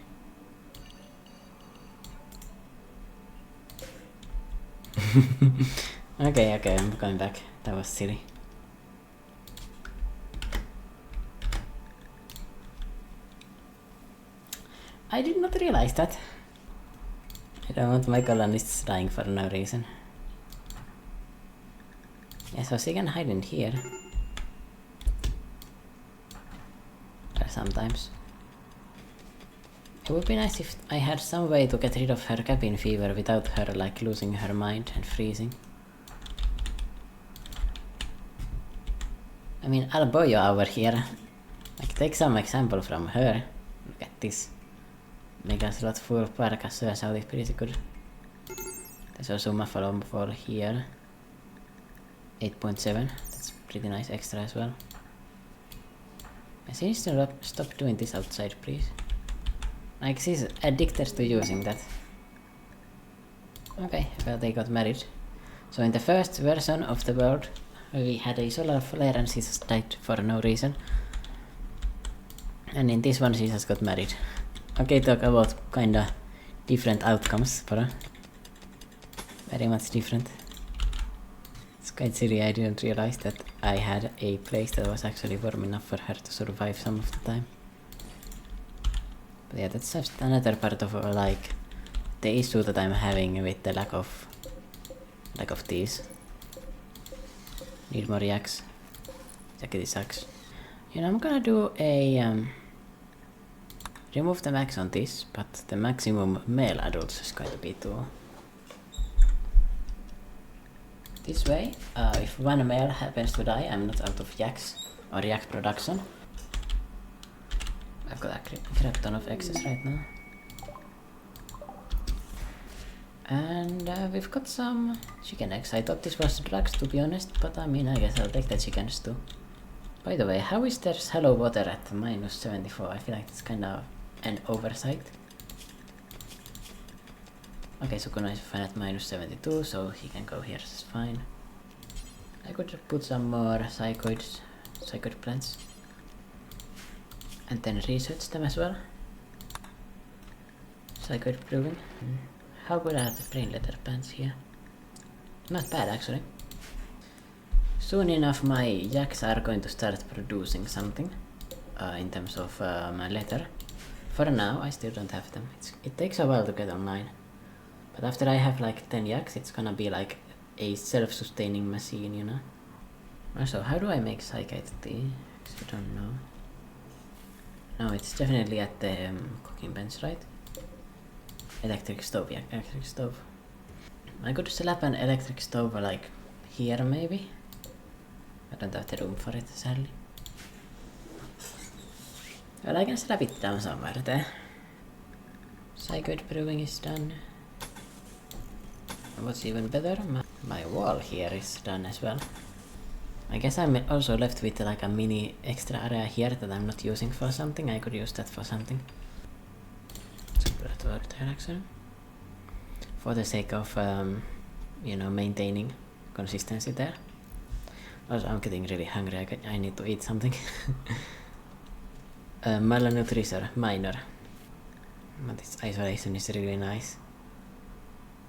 Okay, I'm going back. That was silly. I did not realize that. I don't want my colonists dying for no reason. Yeah, so she can hide in here. Sometimes. It would be nice if I had some way to get rid of her cabin fever without her like losing her mind and freezing. I mean, Alboyo over here. Like, take some example from her. Look at this. Mega slot full parka sound is pretty good. There's also Muffalo for here. 8.7. That's pretty nice extra as well. She needs to stop doing this outside, please. Like, she's addicted to using that. Okay, well, they got married. So in the first version of the world, we had a solar flare and she just died for no reason. And in this one, she just got married. Okay, talk about kinda different outcomes, bara. Very much different. It's quite silly, I didn't realize that I had a place that was actually warm enough for her to survive some of the time. But yeah, that's just another part of like the issue that I'm having with the lack of these. Need more yaks. Jackety sucks. You know, I'm gonna do a remove the max on this, but the maximum male adults is going to be too. This way, if one male happens to die, I'm not out of yaks or yak production. I've got a crap ton of excess right now. And we've got some chicken eggs. I thought this was drugs, to be honest, but I mean, I guess I'll take the chickens too. By the way, how is there shallow water at -74? I feel like it's kind of an oversight. Okay, Sukuna is fine at -72, so he can go here, it's fine. I could put some more psychoid plants. And then research them as well. Psychoid brewing. How good are the brain letter plants here? Not bad actually. Soon enough my yaks are going to start producing something in terms of leather. For now I still don't have them. It takes a while to get online. But after I have like 10 yaks, it's gonna be like a self-sustaining machine, you know? Also, how do I make psychite tea? I don't know. No, it's definitely at the cooking bench, right? Electric stove, yeah, electric stove. I could slap an electric stove like here maybe. I don't have the room for it, sadly. Well, I can slap it down somewhere there. Psychoid brewing is done. What's even better, my wall here is done as well. I guess I'm also left with like a mini extra area here that I'm not using for something. I could use that for something. So put that over there actually. For the sake of, you know, maintaining consistency there. Also, I'm getting really hungry. I need to eat something. Malnutrition, minor. But this isolation is really nice.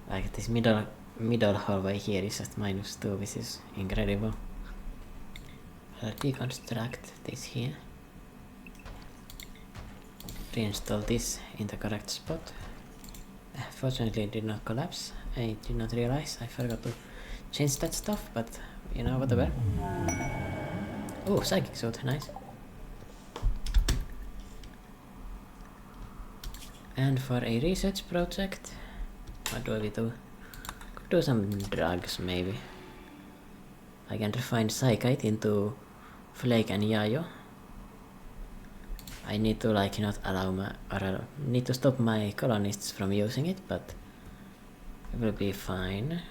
Like this middle hallway here is at -2, which is incredible. I'll deconstruct this here. Reinstall this in the correct spot. Fortunately it did not collapse. I did not realize. I forgot to change that stuff, but you know, whatever. Oh, psychic suit, nice. And for a research project, what do we do? Could do some drugs maybe. I can refine psychite into flake and yayo. I need to like not allow need to stop my colonists from using it, but it will be fine.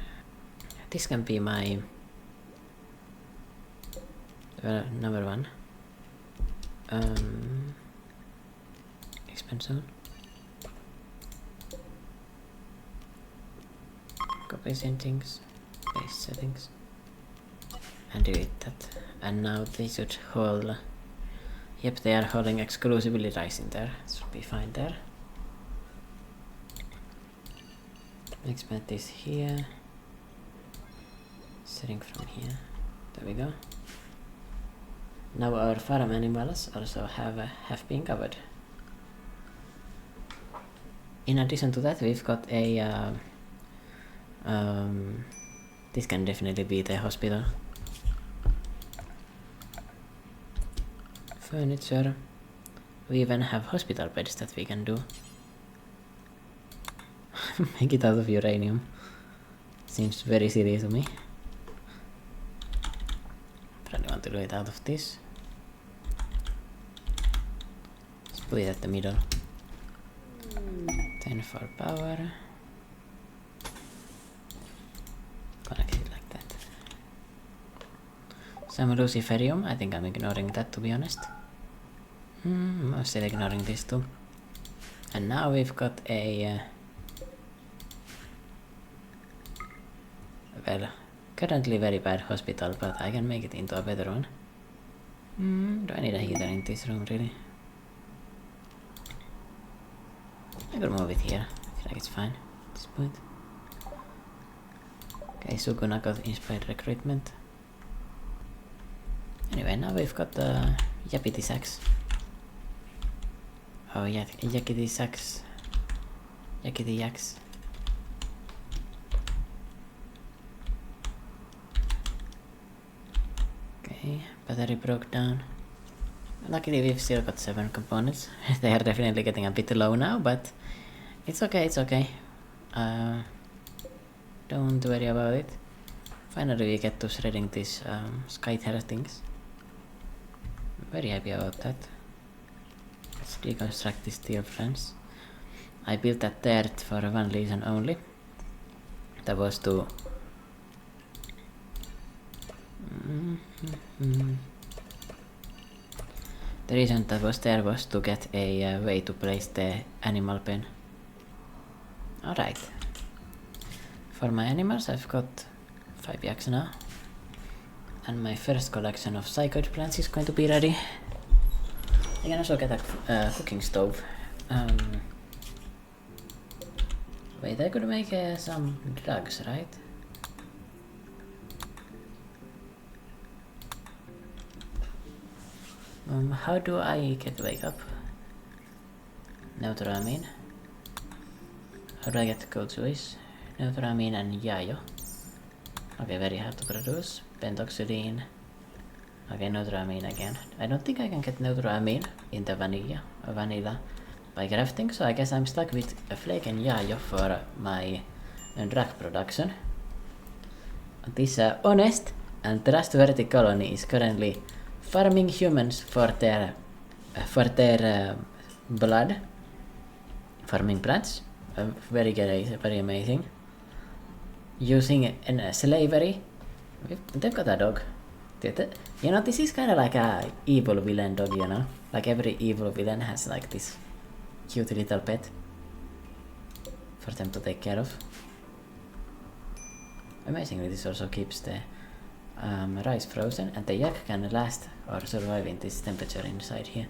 This can be my number one. Expand zone. Copy settings, base settings, and delete that. And now they should hold. Yep, they are holding exclusively rice in there. It should be fine there. Expand this here. Setting from here. There we go. Now our farm animals also have been covered. In addition to that, we've got a this can definitely be the hospital. Furniture. We even have hospital beds that we can do. Make it out of uranium. Seems very silly to me. Probably want to do it out of this. Let's put it at the middle. 10 for power. Connect it like that. Some luciferium. I think I'm ignoring that, to be honest. I'm still ignoring this too. And now we've got a well, currently very bad hospital, but I can make it into a better one. Do I need a heater in this room really? I could move it here. I like it's fine at this point. Okay, Sukuna got inspired recruitment. Anyway, now we've got the Yapiti Sax. Oh yeah, Yakiti Sax. Yakiti Yaks. Okay, battery broke down. Luckily we've still got 7 components. They are definitely getting a bit low now, but it's okay, it's okay. Don't worry about it. Finally we get to shredding these Skyterra things. I'm very happy about that. Let's deconstruct these steel frames. I built that dirt for one reason only. That was to the reason that was there was to get a way to place the animal pen. Alright. For my animals I've got 5 yaks now. And my first collection of psychoid plants is going to be ready. I can also get a cooking stove. Wait, I could make some drugs, right? How do I get wake up? Neutramine. How do I get cold juice? Neutramine and yayo. Okay, very hard to produce. Pentoxidine. Okay, neutramine again. I don't think I can get neutramine in the vanilla by crafting, so I guess I'm stuck with a flake and yayo for my drug production. This honest and trustworthy colony is currently farming humans for their blood, farming plants, very good, very amazing. Using slavery, they've got a dog. You know, this is kind of like a evil villain dog, you know? Like every evil villain has like this cute little pet for them to take care of. Amazingly, this also keeps the rice frozen, and the yak can last or survive in this temperature inside here.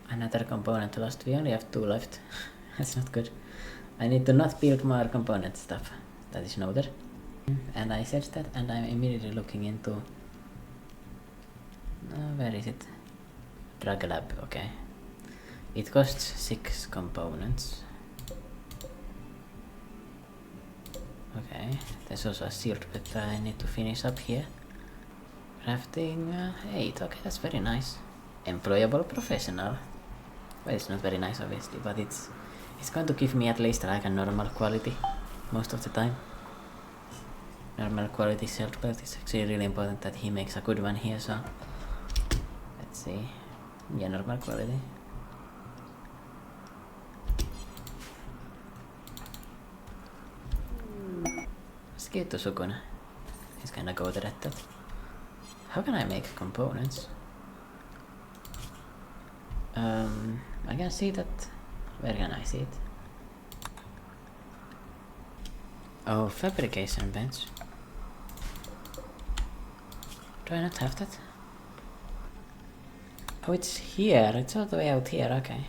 Another component lost. We only have 2 left. That's not good. I need to not build more component stuff. That is noted. And I said that, and I'm immediately looking into... where is it? Drug lab, okay. It costs 6 components. Okay, there's also a sealed bit I need to finish up here. Crafting 8, okay, that's very nice. Employable professional. Well, it's not very nice obviously, but it's going to give me at least like a normal quality most of the time. Normal quality sealed belt is actually really important that he makes a good one here, so let's see. Yeah, normal quality. Let's give it to Sukuna. He's kinda good at that. How can I make components? I can see that. Where can I see it? Oh, fabrication bench. Do I not have that? Oh, it's here. It's all the way out here. Okay.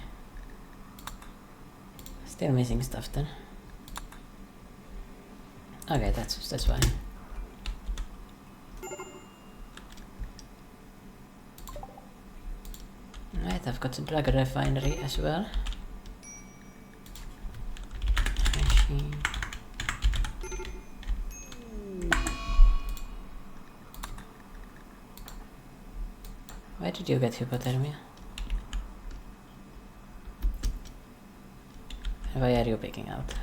Still missing stuff then. Okay, that's fine. Right, I've got a drug refinery as well. Machine. Why did you get hypothermia? Why are you picking out?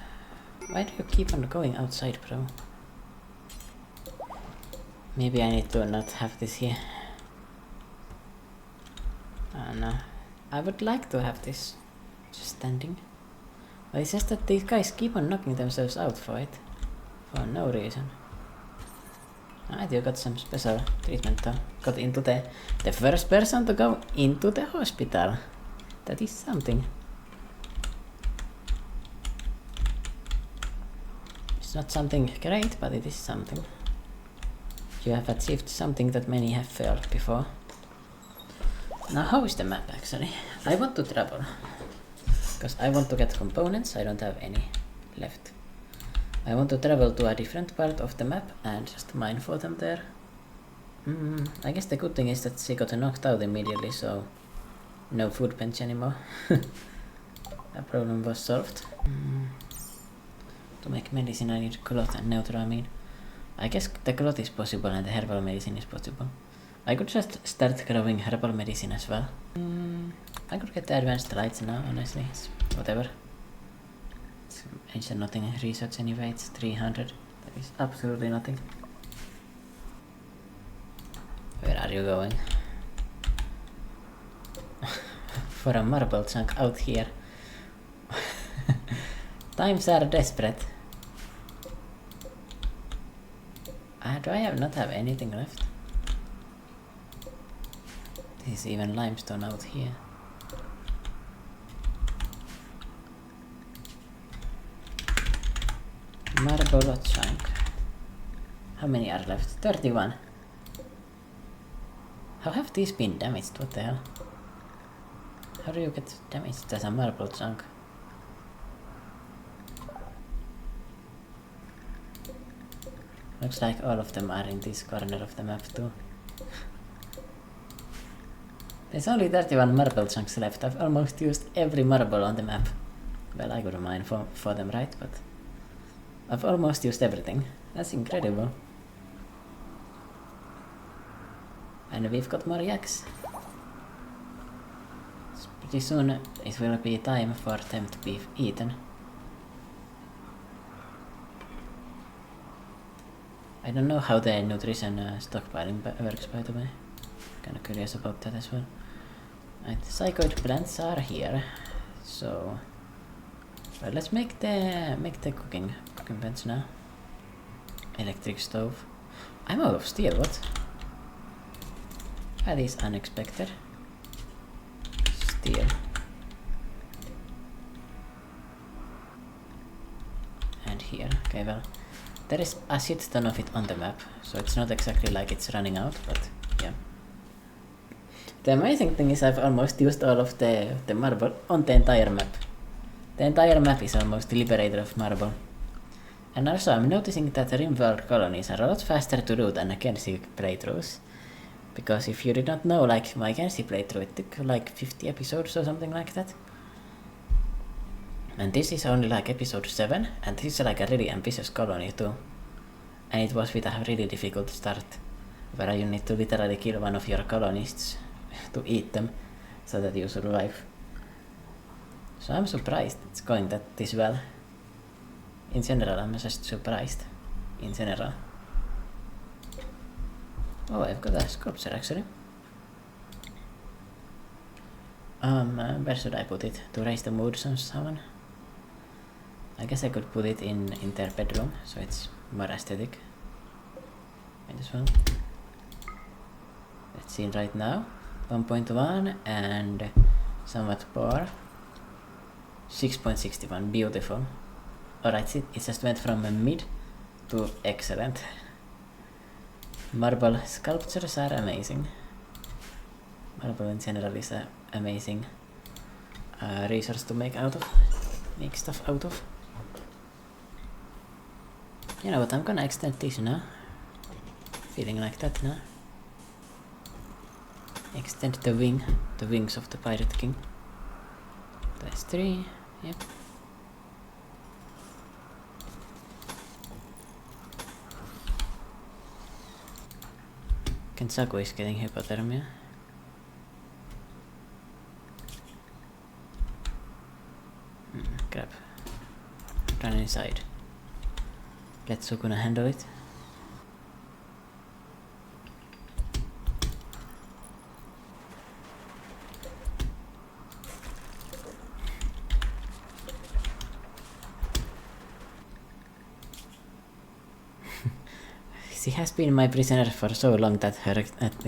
Why do you keep on going outside, bro? Maybe I need to not have this here. No. I would like to have this just standing. But it's just that these guys keep on knocking themselves out for it. For no reason. Alright, you got some special treatment though. Got into the first person to go into the hospital. That is something. It's not something great, but it is something. You have achieved something that many have failed before. Now how is the map actually? I want to travel. Because I want to get components, I don't have any. left. I want to travel to a different part of the map and just mine for them there. I guess the good thing is that she got knocked out immediately, so no food bench anymore. That problem was solved. To make medicine I need cloth and neutramine. I guess the cloth is possible and the herbal medicine is possible. I could just start growing herbal medicine as well. I could get the advanced lights now, honestly. It's whatever. It's ancient nothing research anyway, it's 300. That is absolutely nothing. Where are you going? For a marble chunk out here. Times are desperate. Do I not have anything left? This is even limestone out here. Marble chunk. How many are left? 31. How have these been damaged? What the hell? How do you get damaged as a marble chunk? Looks like all of them are in this corner of the map too. There's only 31 marble chunks left. I've almost used every marble on the map. Well, I got mine for them, right? But I've almost used everything. That's incredible. And we've got more yaks. Pretty soon it will be time for them to be eaten. I don't know how the nutrition stockpiling works, by the way. Kinda curious about that as well. Right, psychoid plants are here, so well, let's make the cooking bench now. Electric stove. I'm out of steel. What? That is unexpected. Steel. And here. Okay, well, there is a shit ton of it on the map, so it's not exactly like it's running out, but yeah. The amazing thing is I've almost used all of the marble on the entire map. The entire map is almost liberated of marble. And also I'm noticing that the Rimworld colonies are a lot faster to do than the Kenshi playthroughs. Because if you did not know, like my Kenshi playthrough, it took like 50 episodes or something like that. And this is only like episode 7, and this is like a really ambitious colony too. And it was with a really difficult start, where you need to literally kill one of your colonists to eat them, so that you survive. So I'm surprised it's going this well. In general, I'm just surprised. In general. Oh, I've got a sculpture actually. Where should I put it? To raise the mood on someone? I guess I could put it in their bedroom, so it's more aesthetic. Might as well. Let's see right now. 1.1 and somewhat poor. 6.61, beautiful. Alright, it just went from a mid to excellent. Marble sculptures are amazing. Marble in general is an amazing resource to make stuff out of. You know what, I'm gonna extend this now. Feeling like that now. Extend the wings of the Pirate King. That's 3, yep. Kenjaku is getting hypothermia. Crap. Run inside. Let Sukuna handle it. She has been my prisoner for so long that her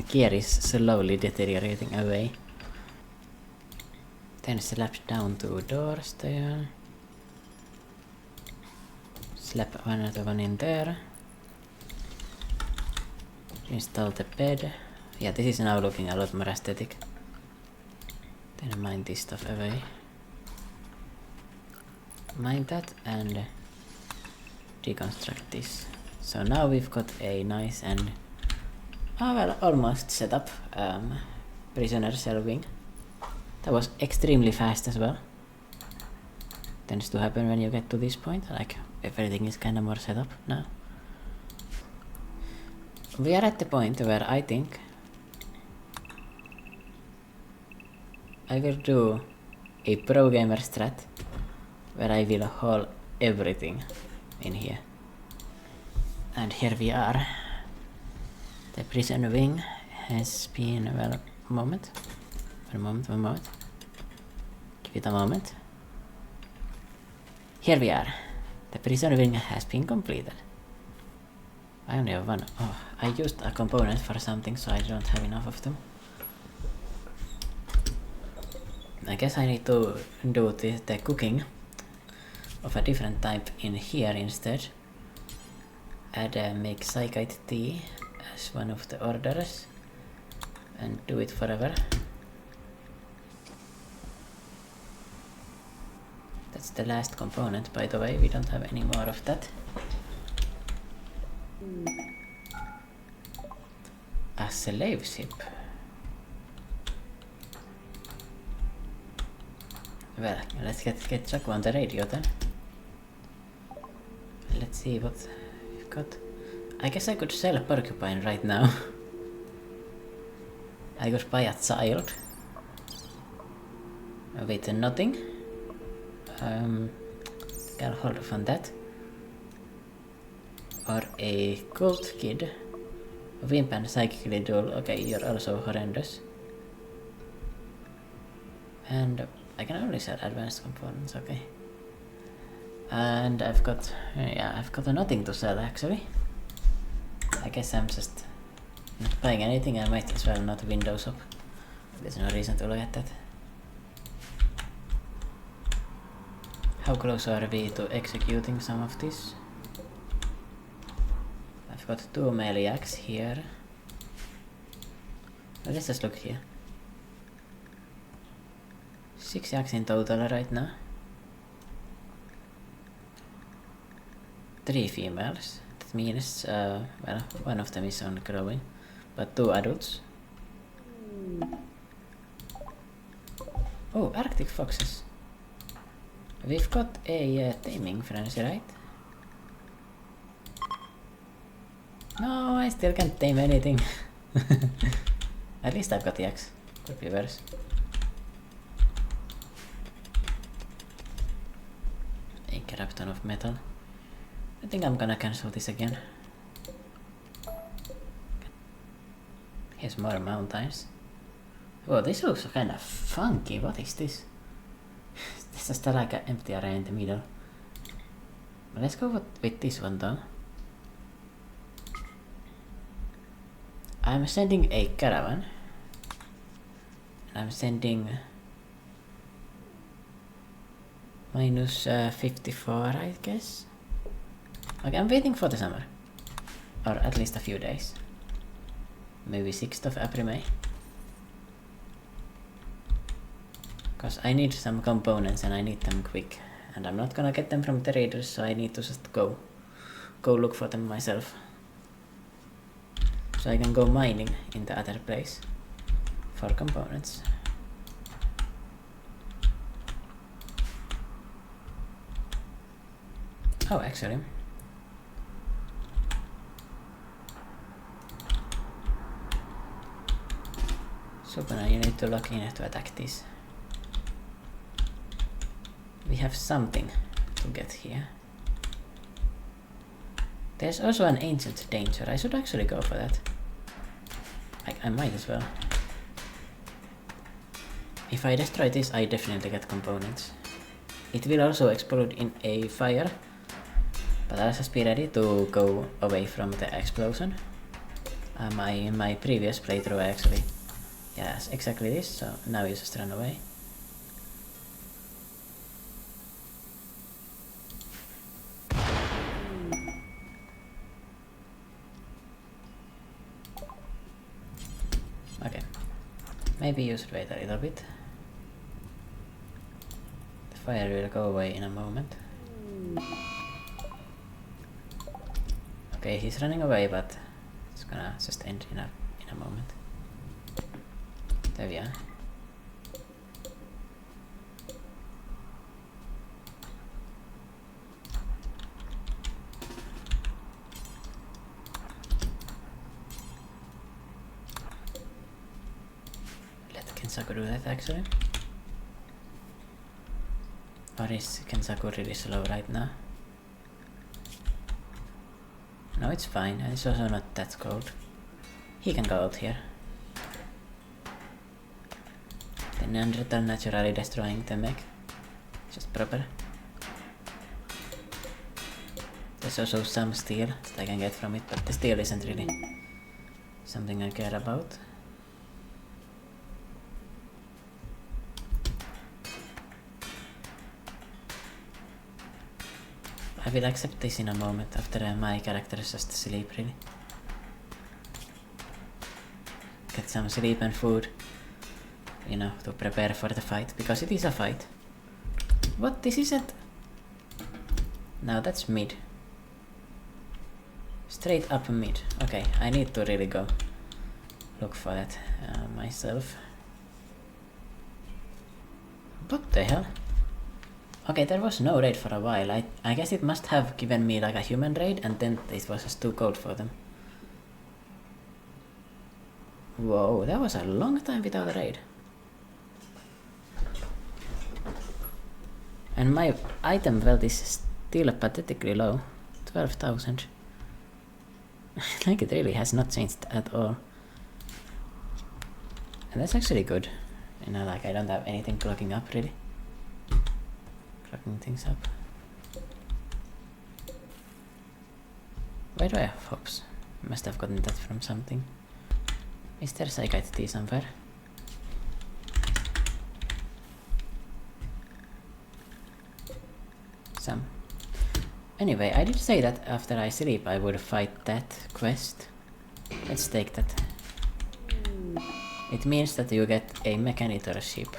gear is slowly deteriorating away. Then slap down 2 doors there. Slap another one in there. Install the bed. Yeah, this is now looking a lot more aesthetic. Then mine this stuff away. mine that and deconstruct this. So now we've got a nice and well, almost set up prisoner cell wing. That was extremely fast as well. Tends to happen when you get to this point, like everything is kind of more set up now. We are at the point where I think I will do a pro gamer strat where I will haul everything in here. And here we are. The prison wing has been, well, one moment. Give it a moment. Here we are. The prison wing has been completed. I only have one. Oh, I used a component for something, so I don't have enough of them. I guess I need to do the cooking of a different type in here instead. Make psychite tea as one of the orders and do it forever. That's the last component, by the way. We don't have any more of that. A slave ship. Well, let's get Kenjaku on the radio then. Let's see what we've got. I guess I could sell a porcupine right now. I could buy a child. With nothing. Get hold of on that. Or a cult kid. A wimp and psychically dull. Okay, you're also horrendous. And I can only sell advanced components, okay. And I've got nothing to sell actually. I guess I'm just not buying anything. I might as well not windows up. There's no reason to look at that. How close are we to executing some of this? I've got 2 maniacs here. Let's just look here. 6 yaks in total right now. 3 females. That means, well, one of them is on growing, but 2 adults. Oh, Arctic foxes. We've got a taming frenzy, right? No, I still can't tame anything. At least I've got the axe. Could be worse. A crap ton of metal. I think I'm gonna cancel this again. Here's more mountains. Oh, this looks kinda funky. What is this? This is just like an empty area in the middle. Let's go with this one though. I'm sending a caravan. I'm sending minus 54, I guess. Okay, I'm waiting for the summer. Or at least a few days. Maybe 6th of April, May. Because I need some components and I need them quick. And I'm not gonna get them from the raiders, so I need to just go look for them myself. So I can go mining in the other place for components. Oh, actually. Sukuna, you need to lock in to attack this. We have something to get here. There's also an ancient danger. I should actually go for that. I might as well. If I destroy this, I definitely get components. It will also explode in a fire, but I'll just be ready to go away from the explosion. My previous playthrough actually, yes, exactly this, so now you just run away. Okay, maybe you should wait a little bit. The fire will go away in a moment. Okay, he's running away, but it's gonna just end in a moment. There we are. Let Kenjaku do that actually. Or is Kenjaku really slow right now? No, it's fine, and it's also not that cold. He can go out here. The Neanderthal naturally destroying the mech. Just proper. There's also some steel that I can get from it, but the steel isn't really something I care about. I will accept this in a moment after my character is just asleep, really. Get some sleep and food, you know, to prepare for the fight, because it is a fight. What? This isn't... No, that's mid. Straight up mid. Okay, I need to really go look for that myself. What the hell? Okay, there was no raid for a while. I guess it must have given me like a human raid, and then it was just too cold for them. Whoa, that was a long time without a raid. And my item wealth is still pathetically low. 12,000. Like it really has not changed at all. And that's actually good. You know, like I don't have anything clocking up really. Clocking things up. Why do I have hops? Must have gotten that from something. Is there Psychite tea somewhere? Some. Anyway, I did say that after I sleep I would fight that quest. Let's take that. It means that you get a mechanitor ship.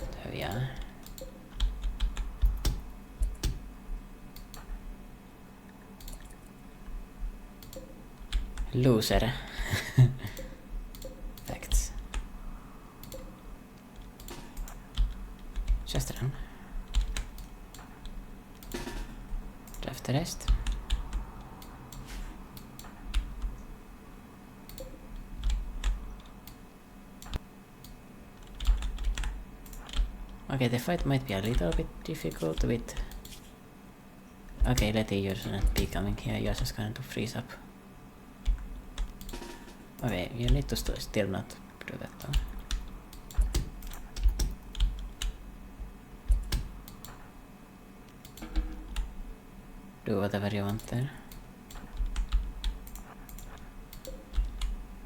There we are. Loser. Facts. Just run. Draft the rest. Okay, the fight might be a little bit difficult with... Okay, Letty, you're not be coming here, you're just going to freeze up. Okay, you need to still not do that though. Do whatever you want there.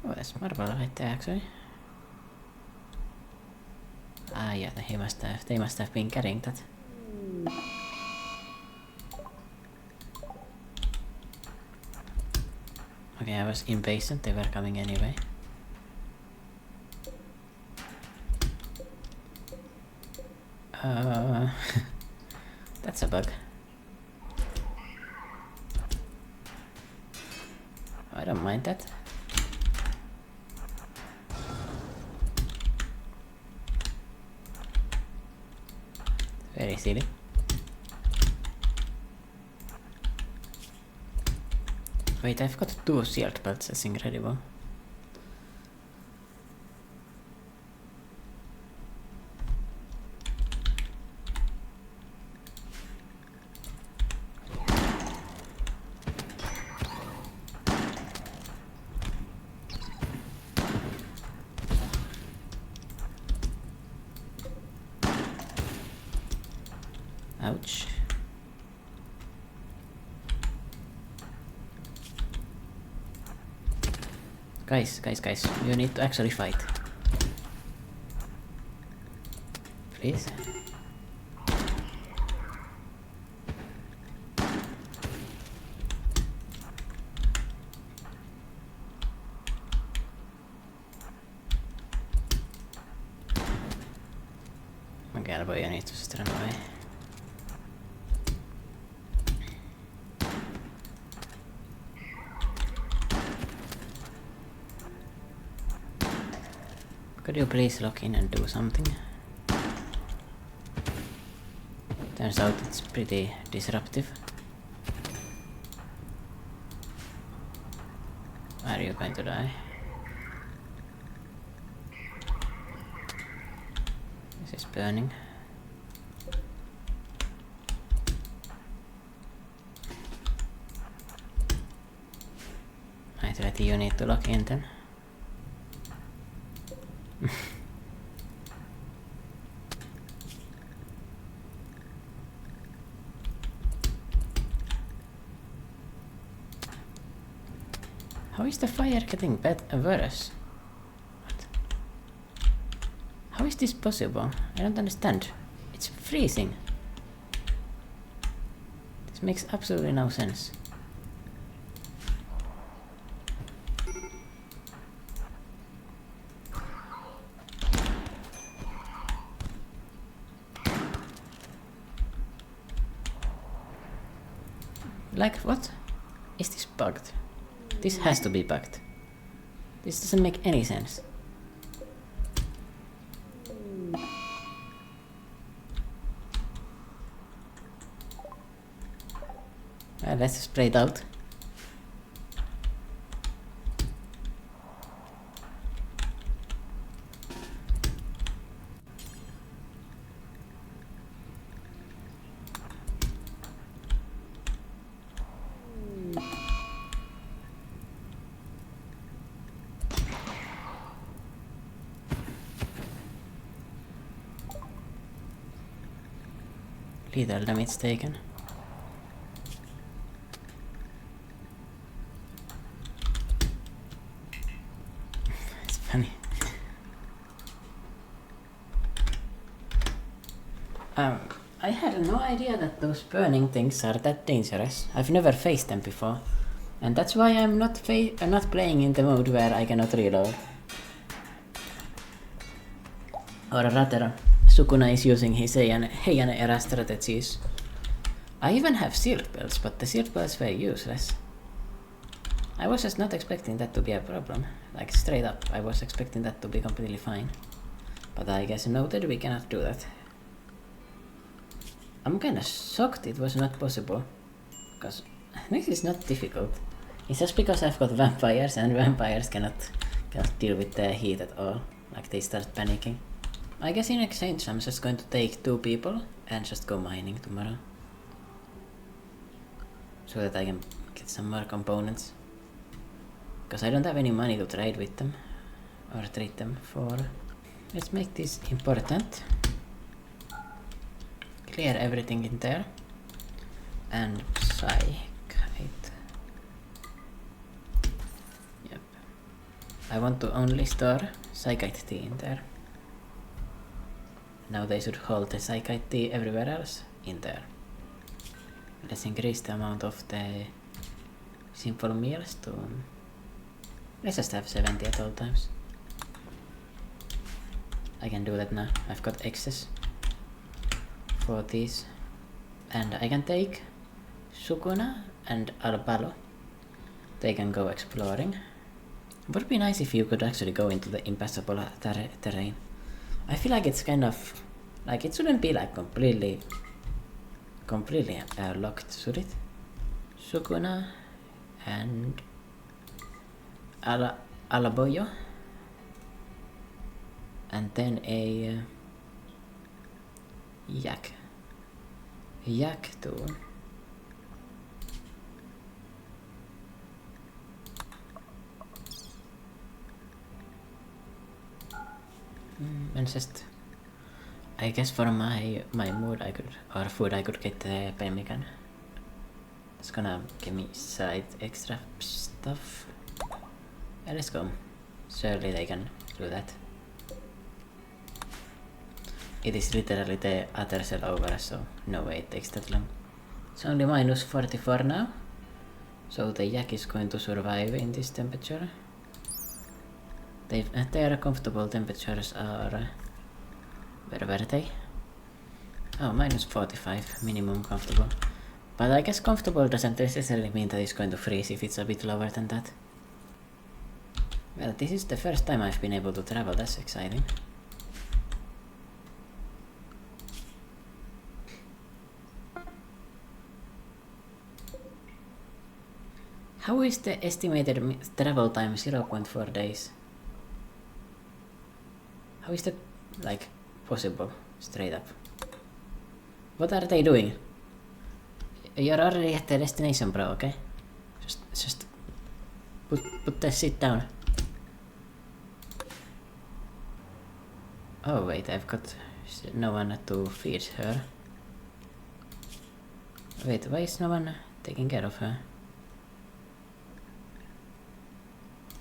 Oh, there's marble right there actually. Ah yeah, they must have been carrying that. Okay, I was impatient, they were coming anyway. That's a bug. I don't mind that. Very silly. Wait, I've got 2 shield belts, that's incredible. Ouch. Guys, you need to actually fight. Please. Okay, boy, I need to just run away. Could you please log in and do something? Turns out it's pretty disruptive. Are you going to die? This is burning. I thought you need to log in then. How is the fire getting worse? What? How is this possible? I don't understand. It's freezing. This makes absolutely no sense. Like, what? Is this bugged? This has to be bugged. This doesn't make any sense. Well, let's spray it out. Lethal damage taken. It's funny. I had no idea that those burning things are that dangerous. I've never faced them before. And that's why I'm not playing in the mode where I cannot reload. Or rather, Sukuna is using his Heian era strategies. I even have shield belts, but the shield belts were useless. I was just not expecting that to be a problem. Like, straight up, I was expecting that to be completely fine. But I guess noted we cannot do that. I'm kinda shocked it was not possible. Because this is not difficult. It's just because I've got vampires and vampires cannot deal with the heat at all. Like, they start panicking. I guess in exchange I'm just going to take 2 people and just go mining tomorrow. So that I can get some more components. Because I don't have any money to trade with them. Or trade them for. Let's make this important. Clear everything in there. And psychite. Yep. I want to only store psychite tea in there. Now they should hold the psychite tea everywhere else in there. Let's increase the amount of the simple meals to... Let's just have 70 at all times. I can do that now. I've got excess for these. And I can take Sukuna and Albalo. They can go exploring. It would be nice if you could actually go into the impassable terrain. I feel like it's kind of... Like, it shouldn't be like completely locked, should it? Sukuna and Alaboyo. And then a yak. Yak too. And just, I guess for my mood I could, or food I could get the pemmican. It's gonna give me side extra stuff. Yeah, let's go. Surely they can do that. It is literally the other cell over, so no way it takes that long. It's only minus 44 now. So the yak is going to survive in this temperature. Their comfortable temperatures are... where were they? Oh, minus 45, minimum comfortable. But I guess comfortable doesn't necessarily mean that it's going to freeze if it's a bit lower than that. Well, this is the first time I've been able to travel. That's exciting. How is the estimated travel time 0.4 days? How is that, like, possible? Straight up. What are they doing? You're already at the destination, bro, okay? Just put the shit down. Oh wait, I've got no one to feed her. Wait, why is no one taking care of her?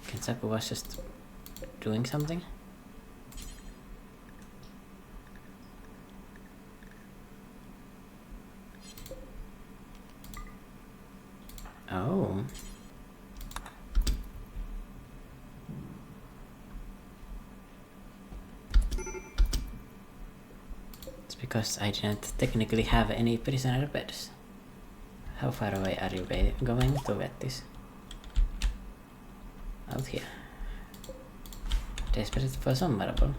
Kenjaku was just doing something? Oh. It's because I didn't technically have any prisoner beds. How far away are you going to get this? Out here. Desperate for some marble.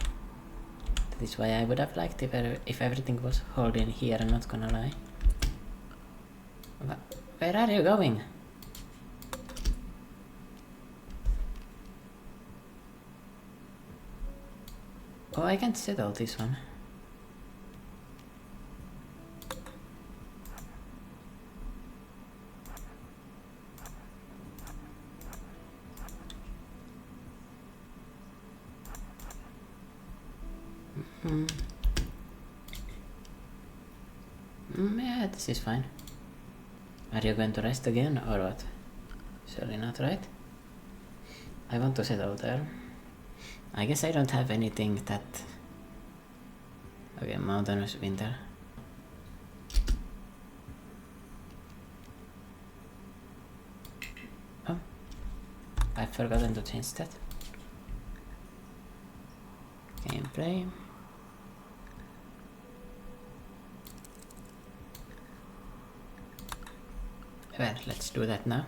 That is why I would have liked if everything was hauled in here, I'm not gonna lie. Where are you going? Oh, I can't settle this one. Yeah, this is fine. Are you going to rest again or what? Surely not, right? I want to settle there. I guess I don't have anything that... Okay, mountainous winter. Oh, I've forgotten to change that. Gameplay. Well, let's do that now.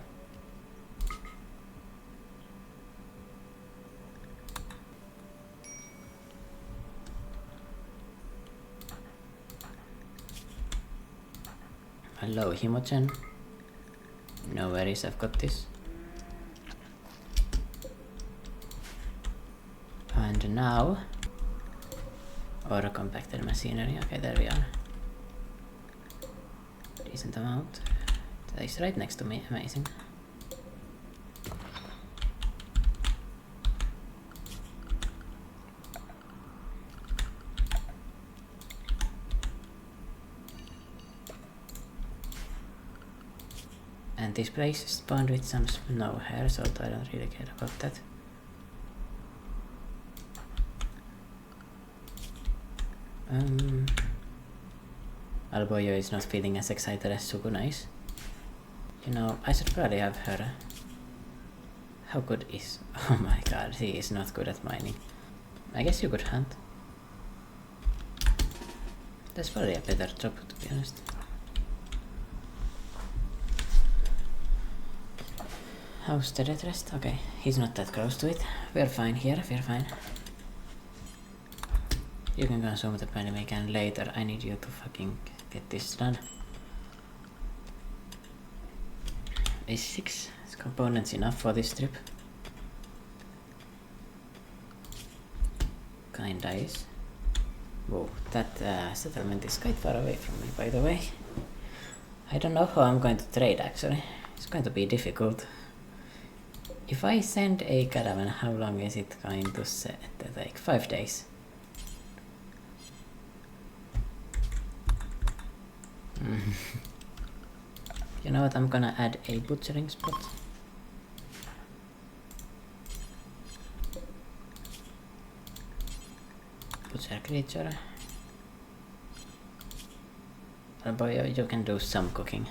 Hello, Himochen. No worries, I've got this. And now... Ore compacted machinery. Okay, there we are. Decent amount. That is right next to me. Amazing. And this place is spawned with some snow here, so I don't really care about that. Alboyo is not feeling as excited as Sukuna is. You know, I should probably have her. How good is... Oh my god, he is not good at mining. I guess you could hunt. That's probably a better job, to be honest. How's the dead rest? Okay, he's not that close to it. We're fine here, we're fine. You can consume the pandemic and later I need you to fucking get this done. Is 6 components enough for this trip? Kinda is. Whoa, that settlement is quite far away from me, by the way. I don't know how I'm going to trade actually. It's going to be difficult. If I send a caravan, how long is it going to set? Like 5 days. You know what, I'm gonna add a butchering spot. Butcher creature. Boy, you can do some cooking.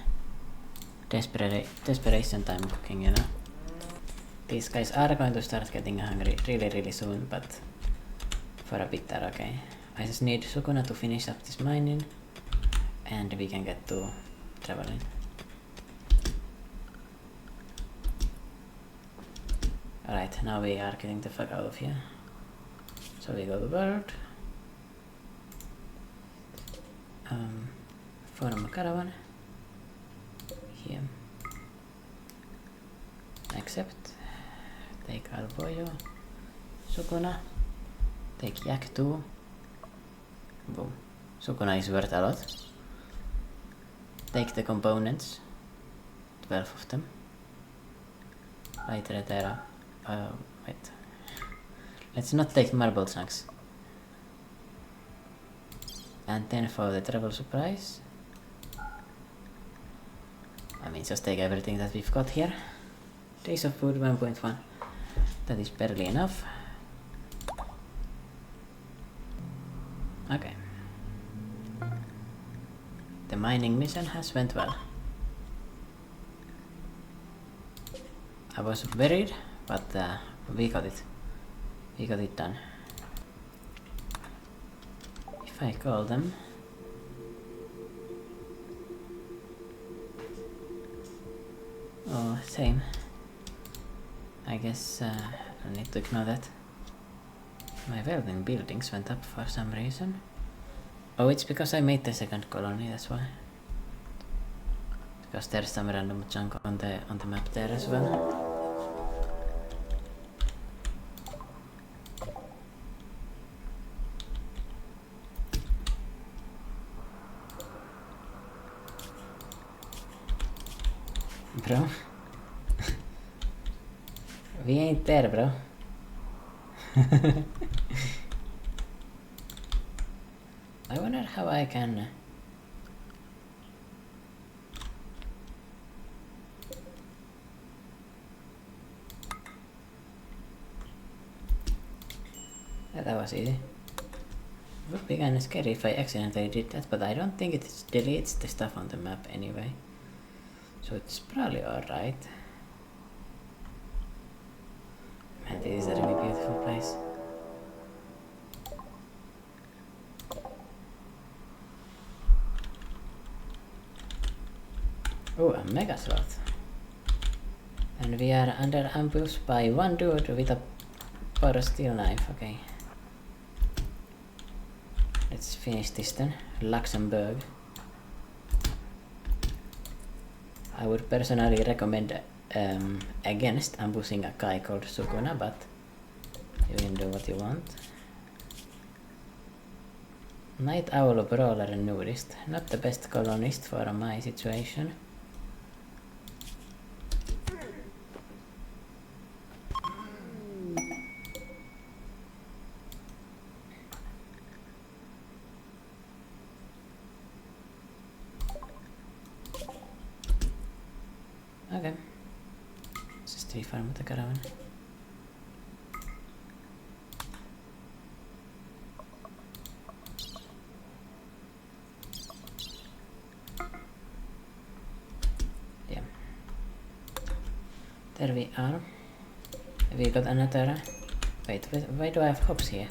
Desperation time cooking, you know. These guys are going to start getting hungry really soon, but for a bit there, okay. I just need Sukuna to finish up this mining and we can get to traveling. Alright, now we are getting the fuck out of here. So we go to world. Form a caravan. Here. Accept. Take Alboyo. Sukuna. Take Yak 2. Boom. Sukuna is worth a lot. Take the components. 12 of them. Light Retera. Wait. Let's not take marble chunks. And 10 for the travel supplies. I mean, just take everything that we've got here. Days of food 1.1. That is barely enough. Okay. The mining mission has went well. I was worried, but we got it. We got it done. If I call them... Oh, same. I guess I need to ignore that. My welding buildings went up for some reason. Oh, it's because I made the second colony, that's why. Because there's some random chunk on the map there as well. Bro. We ain't there, bro. I wonder how I can... That was easy. It would be kinda scary if I accidentally did that, but I don't think it deletes the stuff on the map anyway. So it's probably alright. Man, this is a really beautiful place. Oh, a mega slot. And we are under ambush by one dude with a power steel knife, okay. Let's finish this then. Luxembourg. I would personally recommend against ambushing a guy called Sukuna, but you can do what you want. Night Owl, Brawler and Nudist. Not the best colonist for my situation. Okay. Just farm the caravan. Yeah. There we are. We got another... Wait, why do I have hops here?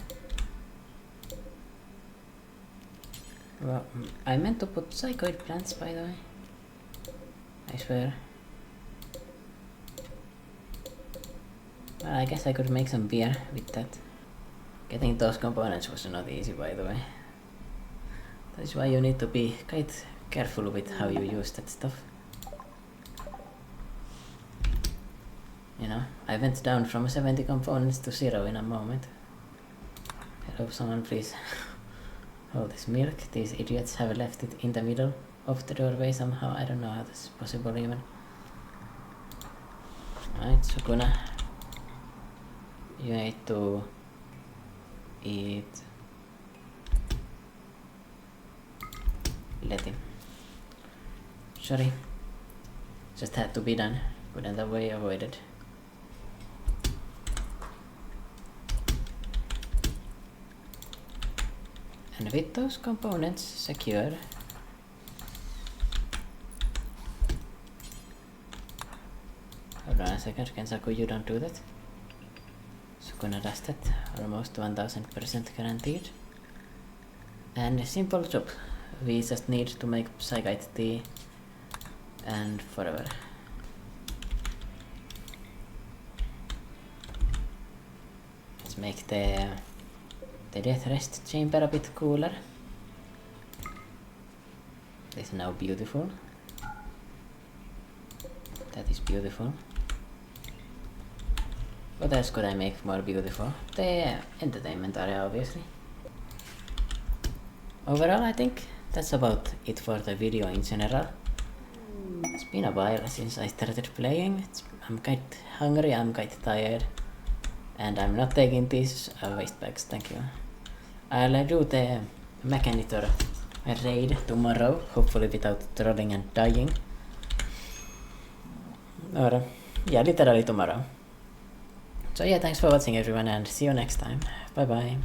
Well, I meant to put psychoid plants, by the way. I swear. Well, I guess I could make some beer with that. Getting those components was not easy, by the way. That's why you need to be quite careful with how you use that stuff. You know, I went down from 70 components to 0 in a moment. Hello, someone please hold this milk. These idiots have left it in the middle of the doorway somehow. I don't know how this is possible even. Alright, Sukuna. You need to eat. Let him. Sorry. Just had to be done. Couldn't have way avoided. And with those components secured, hold on a second, Kenjaku, you don't do that. Sukuna does that, almost 1000% guaranteed. And a simple job. We just need to make Psychite tea and forever. Let's make the death rest chamber a bit cooler. This is now beautiful. That is beautiful. What else could I make more beautiful? The entertainment area, obviously. Overall, I think that's about it for the video in general. It's been a while since I started playing. I'm quite hungry, I'm quite tired. And I'm not taking these waste bags, thank you. I'll do the Mechanitor raid tomorrow, hopefully without trolling and dying. Or, yeah, literally tomorrow. So yeah, thanks for watching everyone and see you next time. Bye bye.